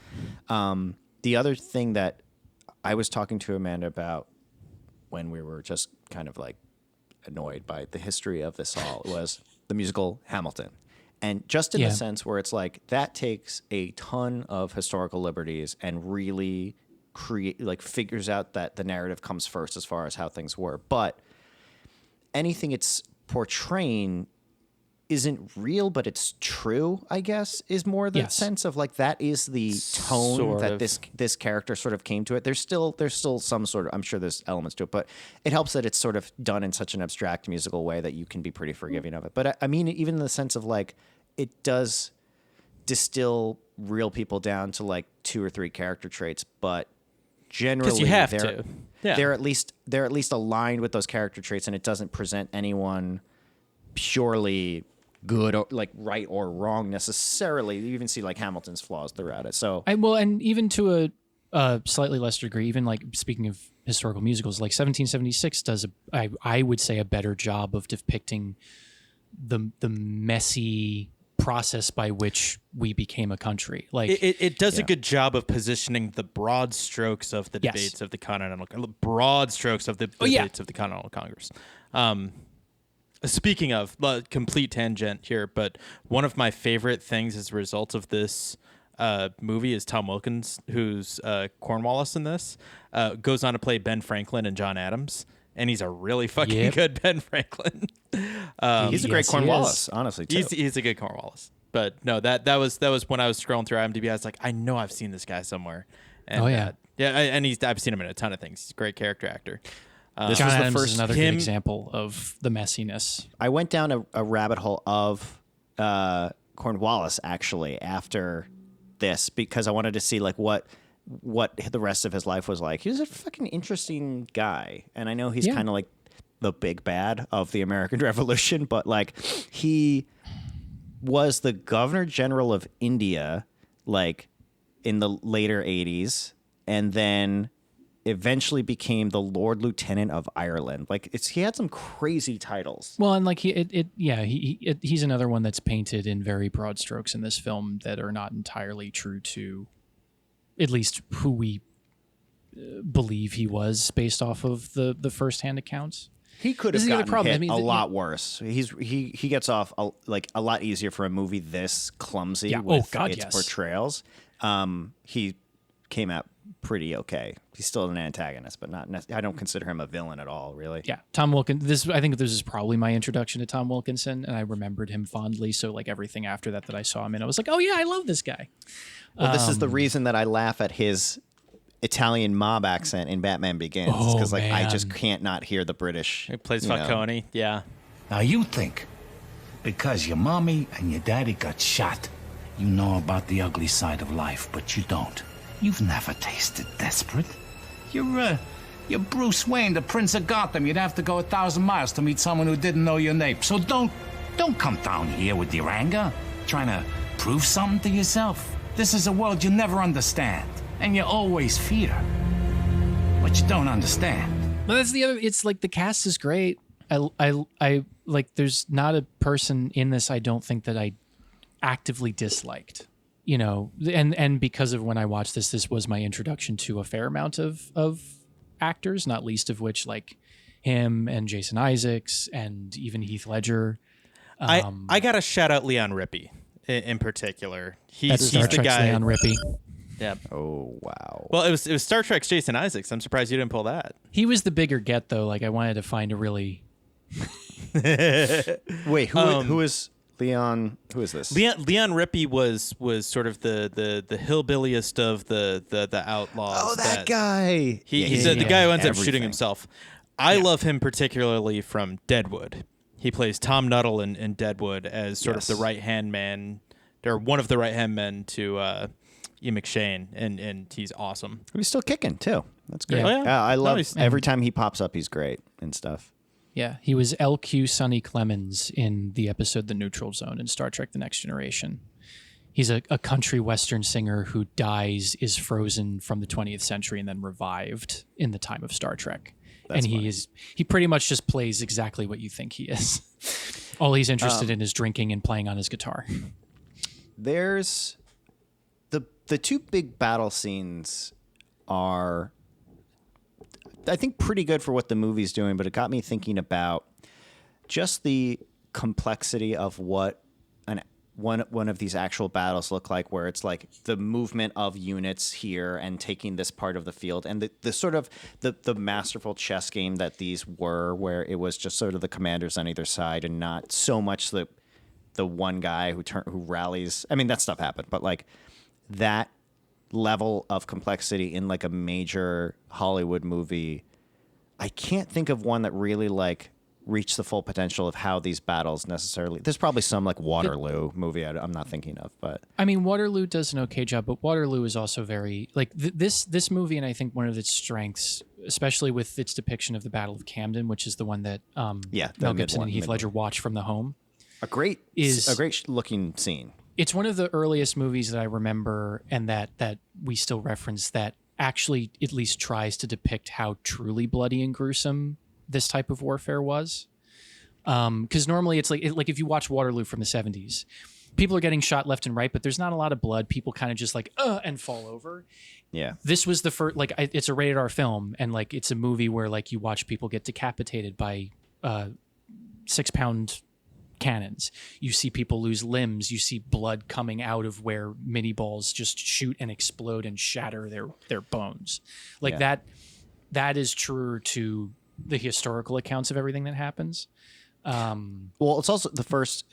the other thing that I was talking to Amanda about when we were just kind of like annoyed by the history of this all was the musical Hamilton. And just in the sense where it's like that takes a ton of historical liberties and really figures out that the narrative comes first as far as how things were. But anything it's portraying isn't real, but it's true, I guess, is more the sense of like that is the tone sort that of. This character sort of came to it. There's still some sort of, I'm sure there's elements to it, but it helps that it's sort of done in such an abstract musical way that you can be pretty forgiving of it. But I mean, even in the sense of like it does distill real people down to like 2 or 3 character traits, but generally you have to. Yeah. they're at least aligned with those character traits, and it doesn't present anyone purely good or like right or wrong necessarily. You even see like Hamilton's flaws throughout it. So and even to a slightly lesser degree, even like speaking of historical musicals, like 1776 does I would say a better job of depicting the messy process by which we became a country. Like it does a good job of positioning the broad strokes of the debates of the Continental Congress. Speaking of complete tangent here, but one of my favorite things as a result of this movie is Tom Wilkins, who's Cornwallis in this, goes on to play Ben Franklin and John Adams. And he's a really fucking good Ben Franklin. He's a great Cornwallis, honestly, too. He's a good Cornwallis. But no, that was when I was scrolling through IMDb. I was like, I know I've seen this guy somewhere. And, I've seen him in a ton of things. He's a great character actor. This was the first another good example of the messiness. I went down a rabbit hole of Cornwallis actually after this because I wanted to see like what the rest of his life was like. He was a fucking interesting guy, and I know he's kind of like the big bad of the American Revolution, but like he was the Governor General of India like in the later 80s, and then eventually became the Lord Lieutenant of Ireland. Like he had some crazy titles. Well, and like he's another one that's painted in very broad strokes in this film that are not entirely true to at least who we believe he was based off of the firsthand accounts. He could have gotten hit a lot worse. He gets off a lot easier for a movie this clumsy with its portrayals. He came out pretty okay. He's still an antagonist, but not. I don't consider him a villain at all, really. Yeah, Tom Wilkins. I think this is probably my introduction to Tom Wilkinson, and I remembered him fondly. So like everything after that I saw him in, I was like, oh yeah, I love this guy. Well, this is the reason that I laugh at his Italian mob accent in Batman Begins, because I just can't not hear the British. He plays Falcone. Yeah. Now you think because your mommy and your daddy got shot, you know about the ugly side of life, but you don't. You've never tasted desperate. You're Bruce Wayne, the Prince of Gotham. You'd have to go 1,000 miles to meet someone who didn't know your name. So don't come down here with your anger, trying to prove something to yourself. This is a world you never understand, and you always fear. What you don't understand But that's the other. It's like the cast is great. I like. There's not a person in this I don't think that I actively disliked. You know, and because of when I watched this was my introduction to a fair amount of actors, not least of which like him and Jason Isaacs and even Heath Ledger. I gotta shout out Leon Rippey in particular. He's the guy. Leon Rippey. Yeah. Oh wow. Well, it was Star Trek's Jason Isaacs. I'm surprised you didn't pull that. He was the bigger get though. Like I wanted to find a really. Wait, who is Leon? Who is this? Leon Rippey was sort of the hillbilliest of the outlaws. Oh, that guy. He's the guy who ends up shooting himself. I love him particularly from Deadwood. He plays Tom Nuttall in Deadwood as sort of the right-hand man, or one of the right-hand men to E. McShane, and he's awesome. He's still kicking, too. That's great. Yeah. I love every time he pops up, he's great and stuff. Yeah, he was LQ Sonny Clemens in the episode The Neutral Zone in Star Trek The Next Generation. He's a country western singer who dies, is frozen from the 20th century, and then revived in the time of Star Trek. That's funny. He pretty much just plays exactly what you think he is. All he's interested in is drinking and playing on his guitar. There's the two big battle scenes are, I think, pretty good for what the movie's doing, but it got me thinking about just the complexity of what one of these actual battles look like, where it's like the movement of units here and taking this part of the field, and the sort of the masterful chess game that these were, where it was just sort of the commanders on either side and not so much the one guy who rallies. I mean, that stuff happened, but like that level of complexity in like a major Hollywood movie, I can't think of one that really like reach the full potential of how these battles necessarily. There's probably some like Waterloo movie I'm not thinking of, but I mean Waterloo does an okay job, but Waterloo is also very like this movie, and I think one of its strengths, especially with its depiction of the Battle of Camden, which is the one that Mel Gibson and Heath Ledger watch from the home. A great looking scene. It's one of the earliest movies that I remember, and that we still reference, that actually at least tries to depict how truly bloody and gruesome this type of warfare was. Because normally it's like if you watch Waterloo from the 70s, people are getting shot left and right, but there's not a lot of blood. People kind of just like and fall over. Yeah. This was the first, like, it's a rated R film, and like it's a movie where like you watch people get decapitated by 6-pound cannons. You see people lose limbs. You see blood coming out of where mini balls just shoot and explode and shatter their bones. Like that is truer to the historical accounts of everything that happens. Well, it's also the first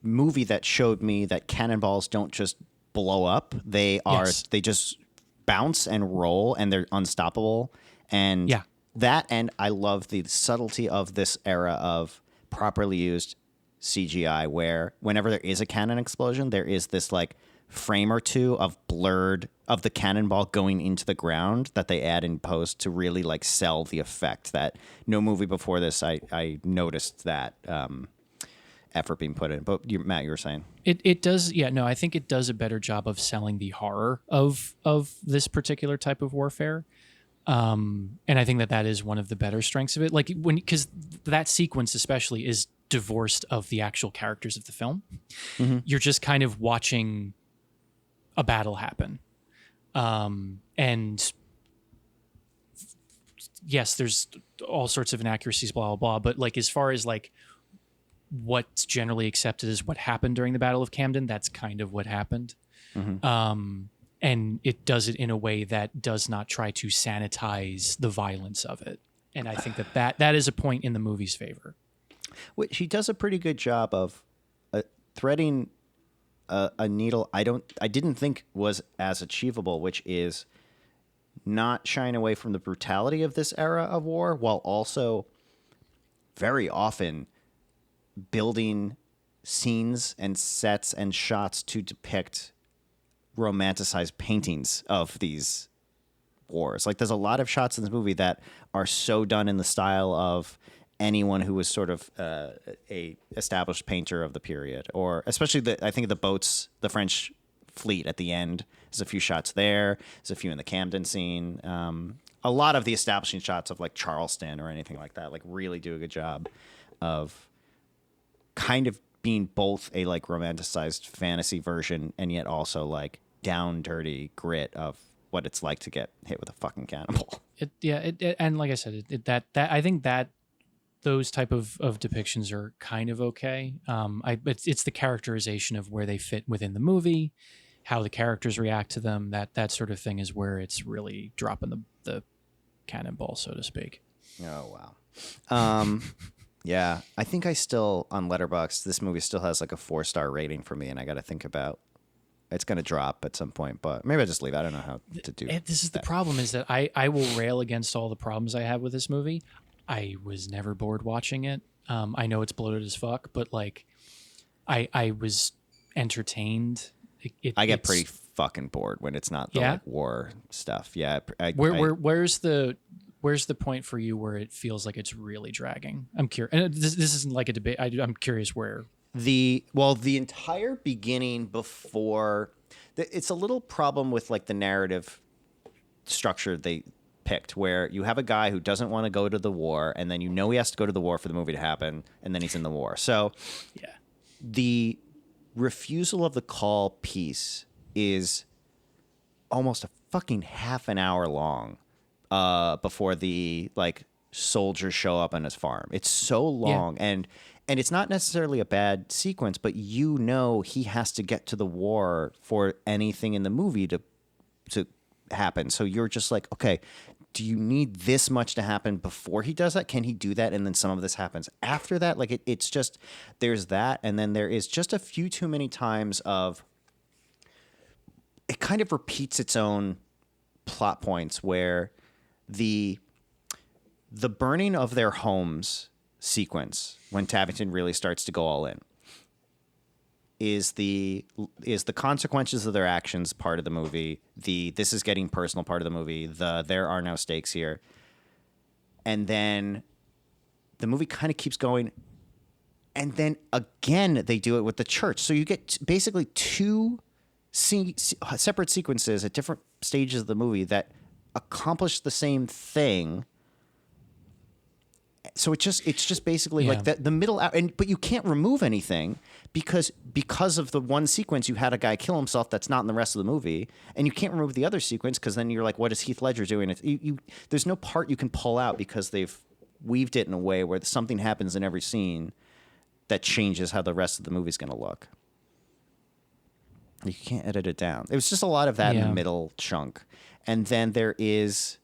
movie that showed me that cannonballs don't just blow up. They just bounce and roll, and they're unstoppable. And and I love the subtlety of this era of properly used CGI, where whenever there is a cannon explosion, there is this like frame or two of blurred of the cannonball going into the ground that they add in post to really like sell the effect. That no movie before this I noticed that effort being put in. But Matt, you were saying it does. Yeah, no, I think it does a better job of selling the horror of this particular type of warfare. And I think that is one of the better strengths of it. Like because that sequence especially is divorced of the actual characters of the film. Mm-hmm. You're just kind of watching a battle happen. And yes, there's all sorts of inaccuracies, blah, blah, blah. But like, as far as like what's generally accepted as what happened during the Battle of Camden, that's kind of what happened. Mm-hmm. And it does it in a way that does not try to sanitize the violence of it. And I think that is a point in the movie's favor. Which he does a pretty good job of threading a needle I didn't think was as achievable, which is not shying away from the brutality of this era of war, while also very often building scenes and sets and shots to depict romanticized paintings of these wars. Like, there's a lot of shots in this movie that are so done in the style of anyone who was sort of a established painter of the period, or especially I think the boats, the French fleet at the end. There's a few shots there. There's a few in the Camden scene. a lot of the establishing shots of like Charleston or anything like that, like really do a good job of kind of being both a like romanticized fantasy version and yet also like down dirty grit of what it's like to get hit with a fucking cannonball. And like I said, that I think that those type of depictions are kind of okay. It's the characterization of where they fit within the movie, how the characters react to them, that sort of thing is where it's really dropping the cannonball, so to speak. Oh wow. Yeah, I think I still on Letterboxd this movie still has like a 4-star rating for me, and I got to think about it's going to drop at some point, but maybe I just leave. I don't know how to do. This is the problem: is that I will rail against all the problems I have with this movie. I was never bored watching it. I know it's bloated as fuck, but like, I was entertained. I get pretty fucking bored when it's not the like war stuff. Yeah. Where's the point for you where it feels like it's really dragging? I'm curious. And this isn't like a debate. I'm curious where. The entire beginning before it's a little problem with like the narrative structure they picked, where you have a guy who doesn't want to go to the war, and then he has to go to the war for the movie to happen, and then he's in the war. So yeah, the refusal of the call piece is almost a fucking half an hour long before the like soldiers show up on his farm. It's so long, and it's not necessarily a bad sequence, but he has to get to the war for anything in the movie to happen. So you're just like, okay, do you need this much to happen before he does that? Can he do that? And then some of this happens after that. Like it's just, there's that. And then there is just a few too many times of, it kind of repeats its own plot points where the burning of their homes sequence, when Tabington really starts to go all in, is the consequences of their actions part of the movie, this is getting personal part of the movie, there are no stakes here. And then the movie kind of keeps going, and then again they do it with the church. So you get basically two separate sequences at different stages of the movie that accomplish the same thing. So it's just basically like the middle hour, but you can't remove anything because of the one sequence you had a guy kill himself that's not in the rest of the movie, and you can't remove the other sequence because then you're like, what is Heath Ledger doing? There's no part you can pull out because they've weaved it in a way where something happens in every scene that changes how the rest of the movie's going to look. You can't edit it down. It was just a lot of that in the middle chunk, and then there is.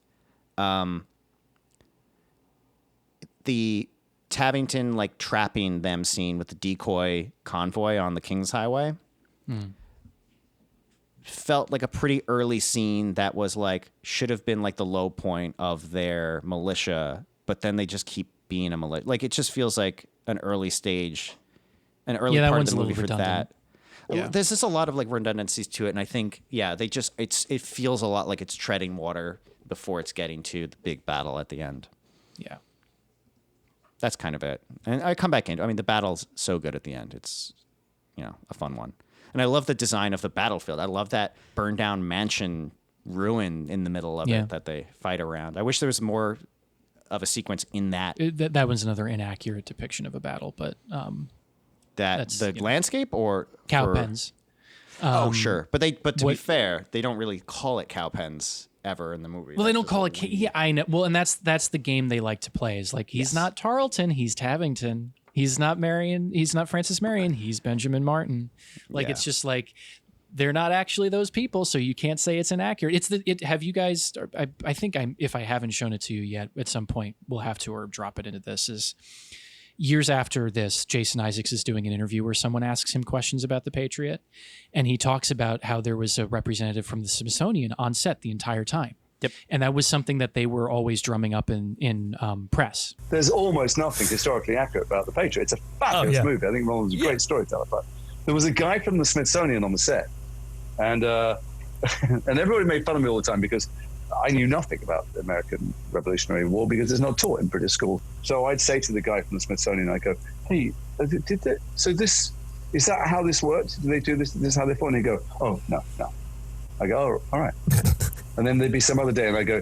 The Tabington like trapping them scene with the decoy convoy on the King's Highway felt like a pretty early scene that was like should have been like the low point of their militia, but then they just keep being a militia. Like it just feels like an early part of the movie for redundant. That. Yeah. There's just a lot of like redundancies to it, and I think it feels a lot like it's treading water before it's getting to the big battle at the end. Yeah. That's kind of it. And I come back into, the battle's so good at the end. It's, a fun one. And I love the design of the battlefield. I love that burned down mansion ruin in the middle of it that they fight around. I wish there was more of a sequence in that. That one's another inaccurate depiction of a battle, but that's the landscape or cow pens. Sure. But to be fair, they don't really call it cow pens ever in the movie. Well, they don't call it. Yeah, I know. Well, and that's the game they like to play. Is like he's not Tarleton, he's Tabington. He's not Marion. He's not Francis Marion. He's Benjamin Martin. Like it's just like they're not actually those people, so you can't say it's inaccurate. Have you guys? I think if I haven't shown it to you yet, at some point we'll have to or drop it into this. Is years after this, Jason Isaacs is doing an interview where someone asks him questions about the Patriot, and he talks about how there was a representative from the Smithsonian on set the entire time. Yep. And that was something that they were always drumming up in press. There's almost nothing historically accurate about the Patriot. It's a fabulous movie. I think Roland's a great storyteller. But there was a guy from the Smithsonian on the set, and everybody made fun of me all the time because I knew nothing about the American Revolutionary War because it's not taught in British school. So I'd say to the guy from the Smithsonian, I go, hey, is that how this works? Do they do this? This is how they fought? And he'd go, oh, no. I go, oh, all right. And then there'd be some other day, and I go,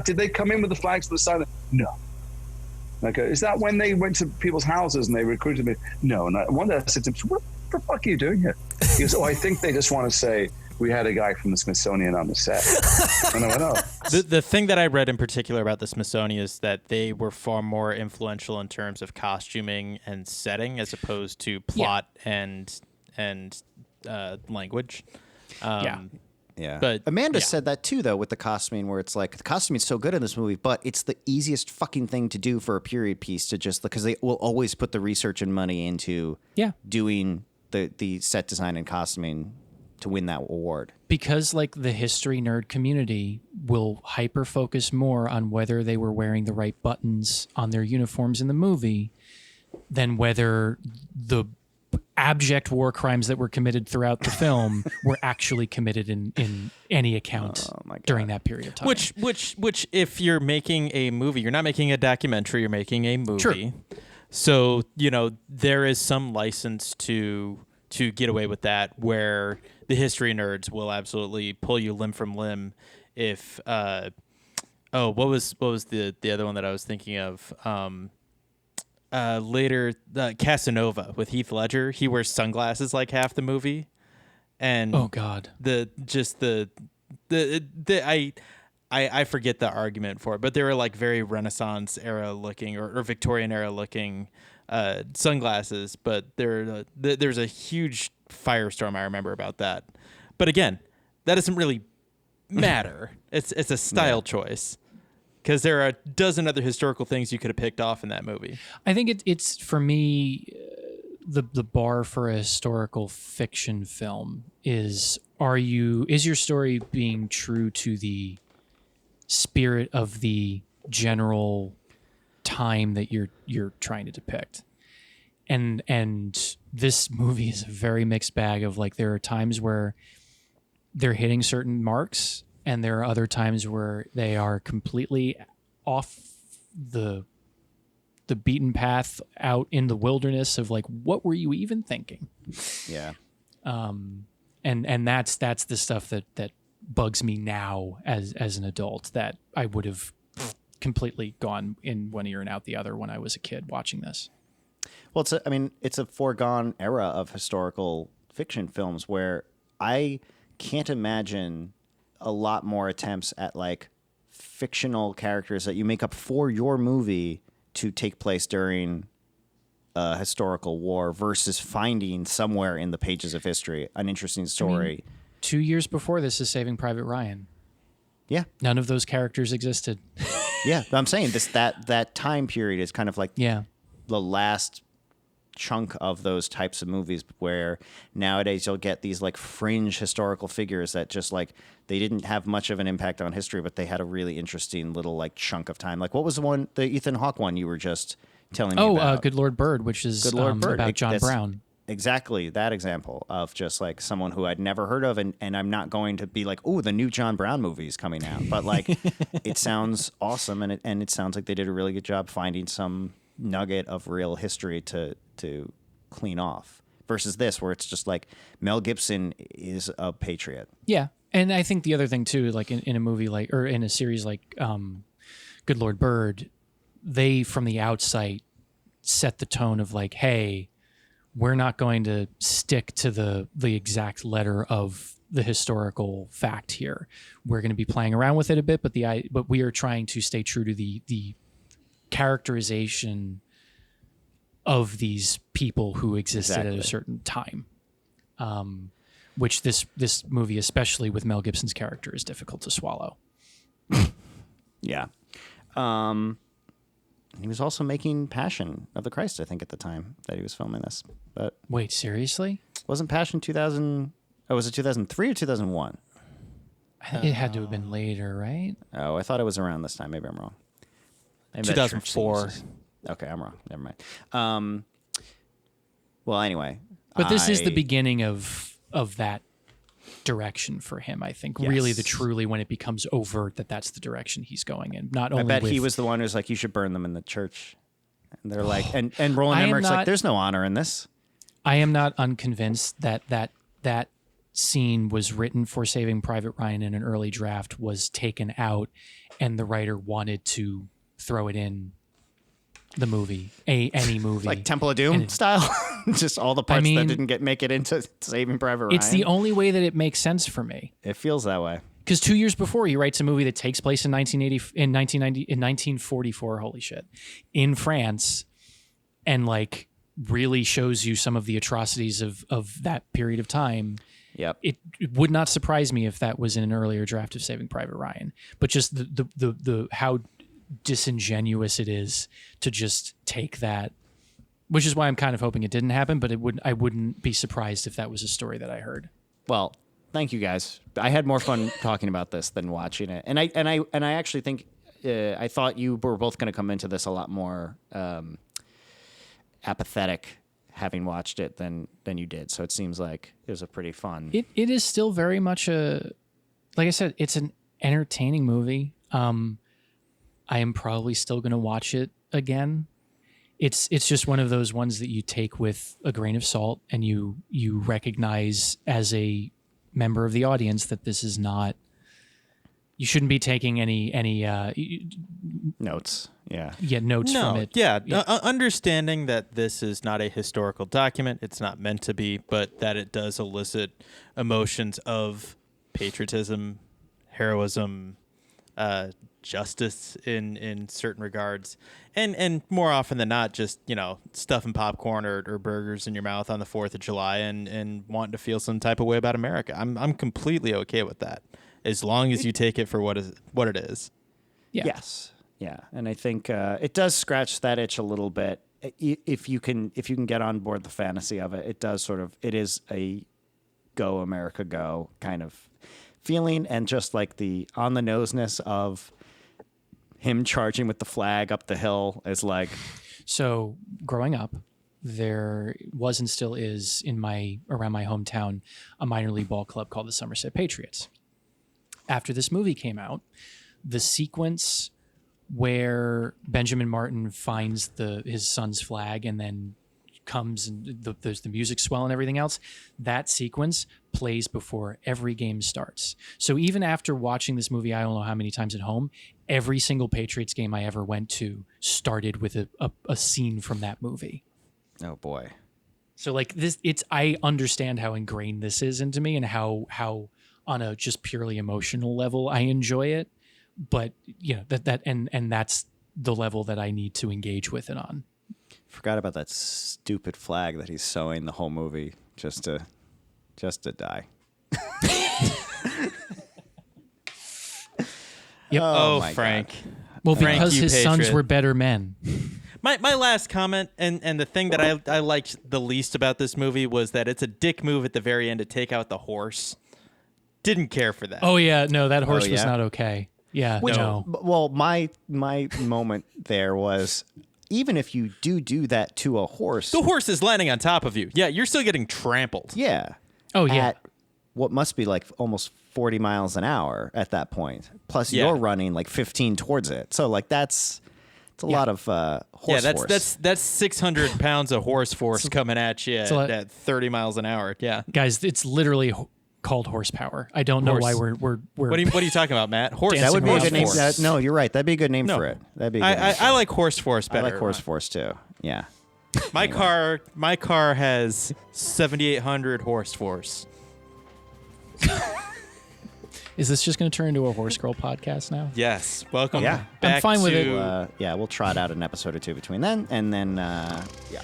did they come in with the flags for the sign? No. And I go, is that when they went to people's houses and they recruited me? No. And one day I said to him, what the fuck are you doing here? He goes, I think they just want to say, we had a guy from the Smithsonian on the set. And I went, oh. The thing that I read in particular about the Smithsonian is that they were far more influential in terms of costuming and setting as opposed to plot and language. Yeah. But Amanda said that too, though, with the costuming, where it's like the costuming's so good in this movie, but it's the easiest fucking thing to do for a period piece to just because they will always put the research and money into doing the set design and costuming to win that award. Because like the history nerd community will hyper focus more on whether they were wearing the right buttons on their uniforms in the movie than whether the abject war crimes that were committed throughout the film were actually committed in any account during that period of time. Which if you're making a movie, you're not making a documentary, you're making a movie. Sure. So, there is some license to get away with that, where the history nerds will absolutely pull you limb from limb if what was the other one that I was thinking of? Later, Casanova with Heath Ledger. He wears sunglasses like half the movie, and oh god, I forget the argument for it, but they were like very Renaissance era looking or Victorian era looking sunglasses. But there's a huge firestorm I remember about that. But again, that doesn't really matter. It's a style choice. Because there are a dozen other historical things you could have picked off in that movie. I think it's for me, the bar for a historical fiction film is your story being true to the spirit of the general time that you're trying to depict. And this movie is a very mixed bag of like there are times where they're hitting certain marks. And there are other times where they are completely off the beaten path out in the wilderness of like, what were you even thinking? Yeah. And that's the stuff that bugs me now as an adult that I would have completely gone in one ear and out the other when I was a kid watching this. Well, it's a foregone era of historical fiction films where I can't imagine a lot more attempts at like fictional characters that you make up for your movie to take place during a historical war versus finding somewhere in the pages of history an interesting story. 2 years before this is Saving Private Ryan. Yeah. None of those characters existed. Yeah. I'm saying that time period is kind of like the last chunk of those types of movies where nowadays you'll get these like fringe historical figures that just like they didn't have much of an impact on history, but they had a really interesting little like chunk of time. Like what was the Ethan Hawke one you were just telling me about? Good Lord Bird, which is about John Brown. Exactly that example of just like someone who I'd never heard of, and I'm not going to be like, oh, the new John Brown movie is coming out, but like it sounds awesome, and it sounds like they did a really good job finding some nugget of real history to clean off versus this where it's just like Mel Gibson is a patriot. Yeah. And I think the other thing too, like in a movie like, or in a series like Good Lord Bird, they from the outset set the tone of like, hey, we're not going to stick to the exact letter of the historical fact here. We're going to be playing around with it a bit, but we are trying to stay true to the characterization of these people who existed at a certain time, which this movie, especially with Mel Gibson's character, is difficult to swallow. Yeah. He was also making Passion of the Christ, I think, at the time that he was filming this. But wait, seriously? Wasn't Passion 2000? Oh, was it 2003 or 2001? I think it had to have been later, right? Oh, I thought it was around this time. Maybe I'm wrong. Maybe 2004. Okay, I'm wrong. Never mind. Well, anyway. But this is the beginning of that direction for him, I think. Yes. Really, truly when it becomes overt that's the direction he's going in. Not only I bet he was the one who's like, you should burn them in the church. And they're like, and Roland Emmerich's like, there's no honor in this. I am not unconvinced that scene was written for Saving Private Ryan in an early draft was taken out, and the writer wanted to throw it in the movie, any movie, like Temple of Doom style, just all the parts that didn't make it into Saving Private Ryan. It's the only way that it makes sense for me. It feels that way. Because 2 years before, he writes a movie that takes place in 1944. Holy shit, in France, and like really shows you some of the atrocities of that period of time. Yep. It would not surprise me if that was in an earlier draft of Saving Private Ryan. But just the how disingenuous it is to just take that, which is why I'm kind of hoping it didn't happen. But I wouldn't be surprised if that was a story that I heard. Well, thank you guys. I had more fun talking about this than watching it, and I actually think I thought you were both going to come into this a lot more apathetic having watched it than you did. So it seems like it was a pretty fun. It is still very much like I said, it's an entertaining movie. I am probably still going to watch it again. It's just one of those ones that you take with a grain of salt, and you recognize as a member of the audience that this is not. You shouldn't be taking any notes. Yeah. Notes from it. Yeah. Understanding that this is not a historical document, it's not meant to be, but that it does elicit emotions of patriotism, heroism, justice in certain regards, and more often than not, just stuffing popcorn or burgers in your mouth on the 4th of July and wanting to feel some type of way about America. I'm completely okay with that, as long as you take it for what it is. Yeah. Yes. Yeah, and I think it does scratch that itch a little bit. If you can get on board the fantasy of it, it is a go America go kind of feeling, and just like the on the noseness of him charging with the flag up the hill is like. So growing up, there was and still is around my hometown a minor league ball club called the Somerset Patriots. After this movie came out, the sequence where Benjamin Martin finds his son's flag and then comes and there's the music swell and everything else, that sequence plays before every game starts. So even after watching this movie, I don't know how many times at home, every single Patriots game I ever went to started with a scene from that movie. Oh boy. So like this, I understand how ingrained this is into me and how on a just purely emotional level I enjoy it. But and that's the level that I need to engage with it on. Forgot about that stupid flag that he's sewing the whole movie just to die. Yep. Oh Frank. God. Well, because his sons were better men. My last comment, and the thing that I liked the least about this movie was that it's a dick move at the very end to take out the horse. Didn't care for that. Oh yeah, no, that horse was not okay. Yeah, no. Well, my moment there was, even if you do that to a horse, the horse is landing on top of you. Yeah, you're still getting trampled. Yeah. Oh yeah. At what must be like almost 40 miles an hour at that point. Plus, you're running like 15 towards it. So like it's a lot of horse force. That's 600 pounds of horse force coming at you at 30 miles an hour. Yeah, guys, it's literally called horsepower. I don't know why we're. What are you talking about, Matt? Horse. That would be a good name. No, you're right. That'd be a good name for it. That'd be. I like horse force better. I like horse force too. Yeah. My car has 7,800 horse force. Is this just going to turn into a Horse Girl podcast now? Yes. Welcome. Yeah. Back I'm fine with it. We'll trot out an episode or two between then, and then yeah.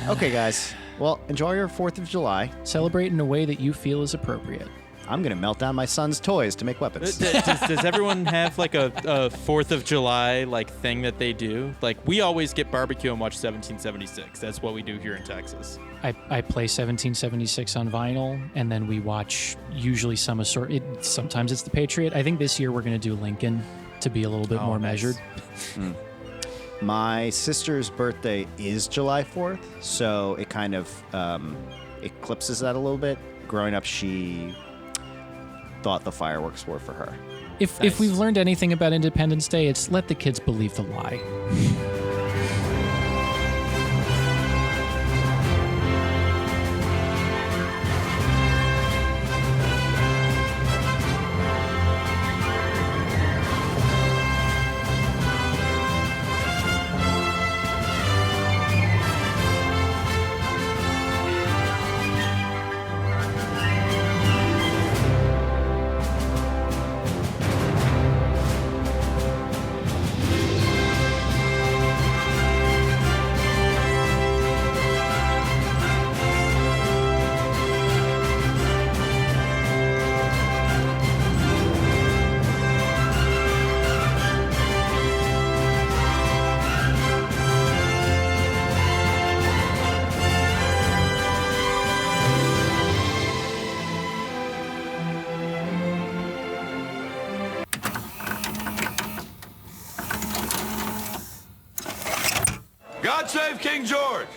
Okay, guys. Well, enjoy your 4th of July. Celebrate in a way that you feel is appropriate. I'm going to melt down my son's toys to make weapons. Does everyone have like a 4th of July like thing that they do? Like we always get barbecue and watch 1776. That's what we do here in Texas. I play 1776 on vinyl, and then we watch usually some assortment. Sometimes it's the Patriot. I think this year we're going to do Lincoln to be a little bit more measured. My sister's birthday is July 4th, so it kind of eclipses that a little bit. Growing up, she thought the fireworks were for her. If we've learned anything about Independence Day, it's let the kids believe the lie. God save King George!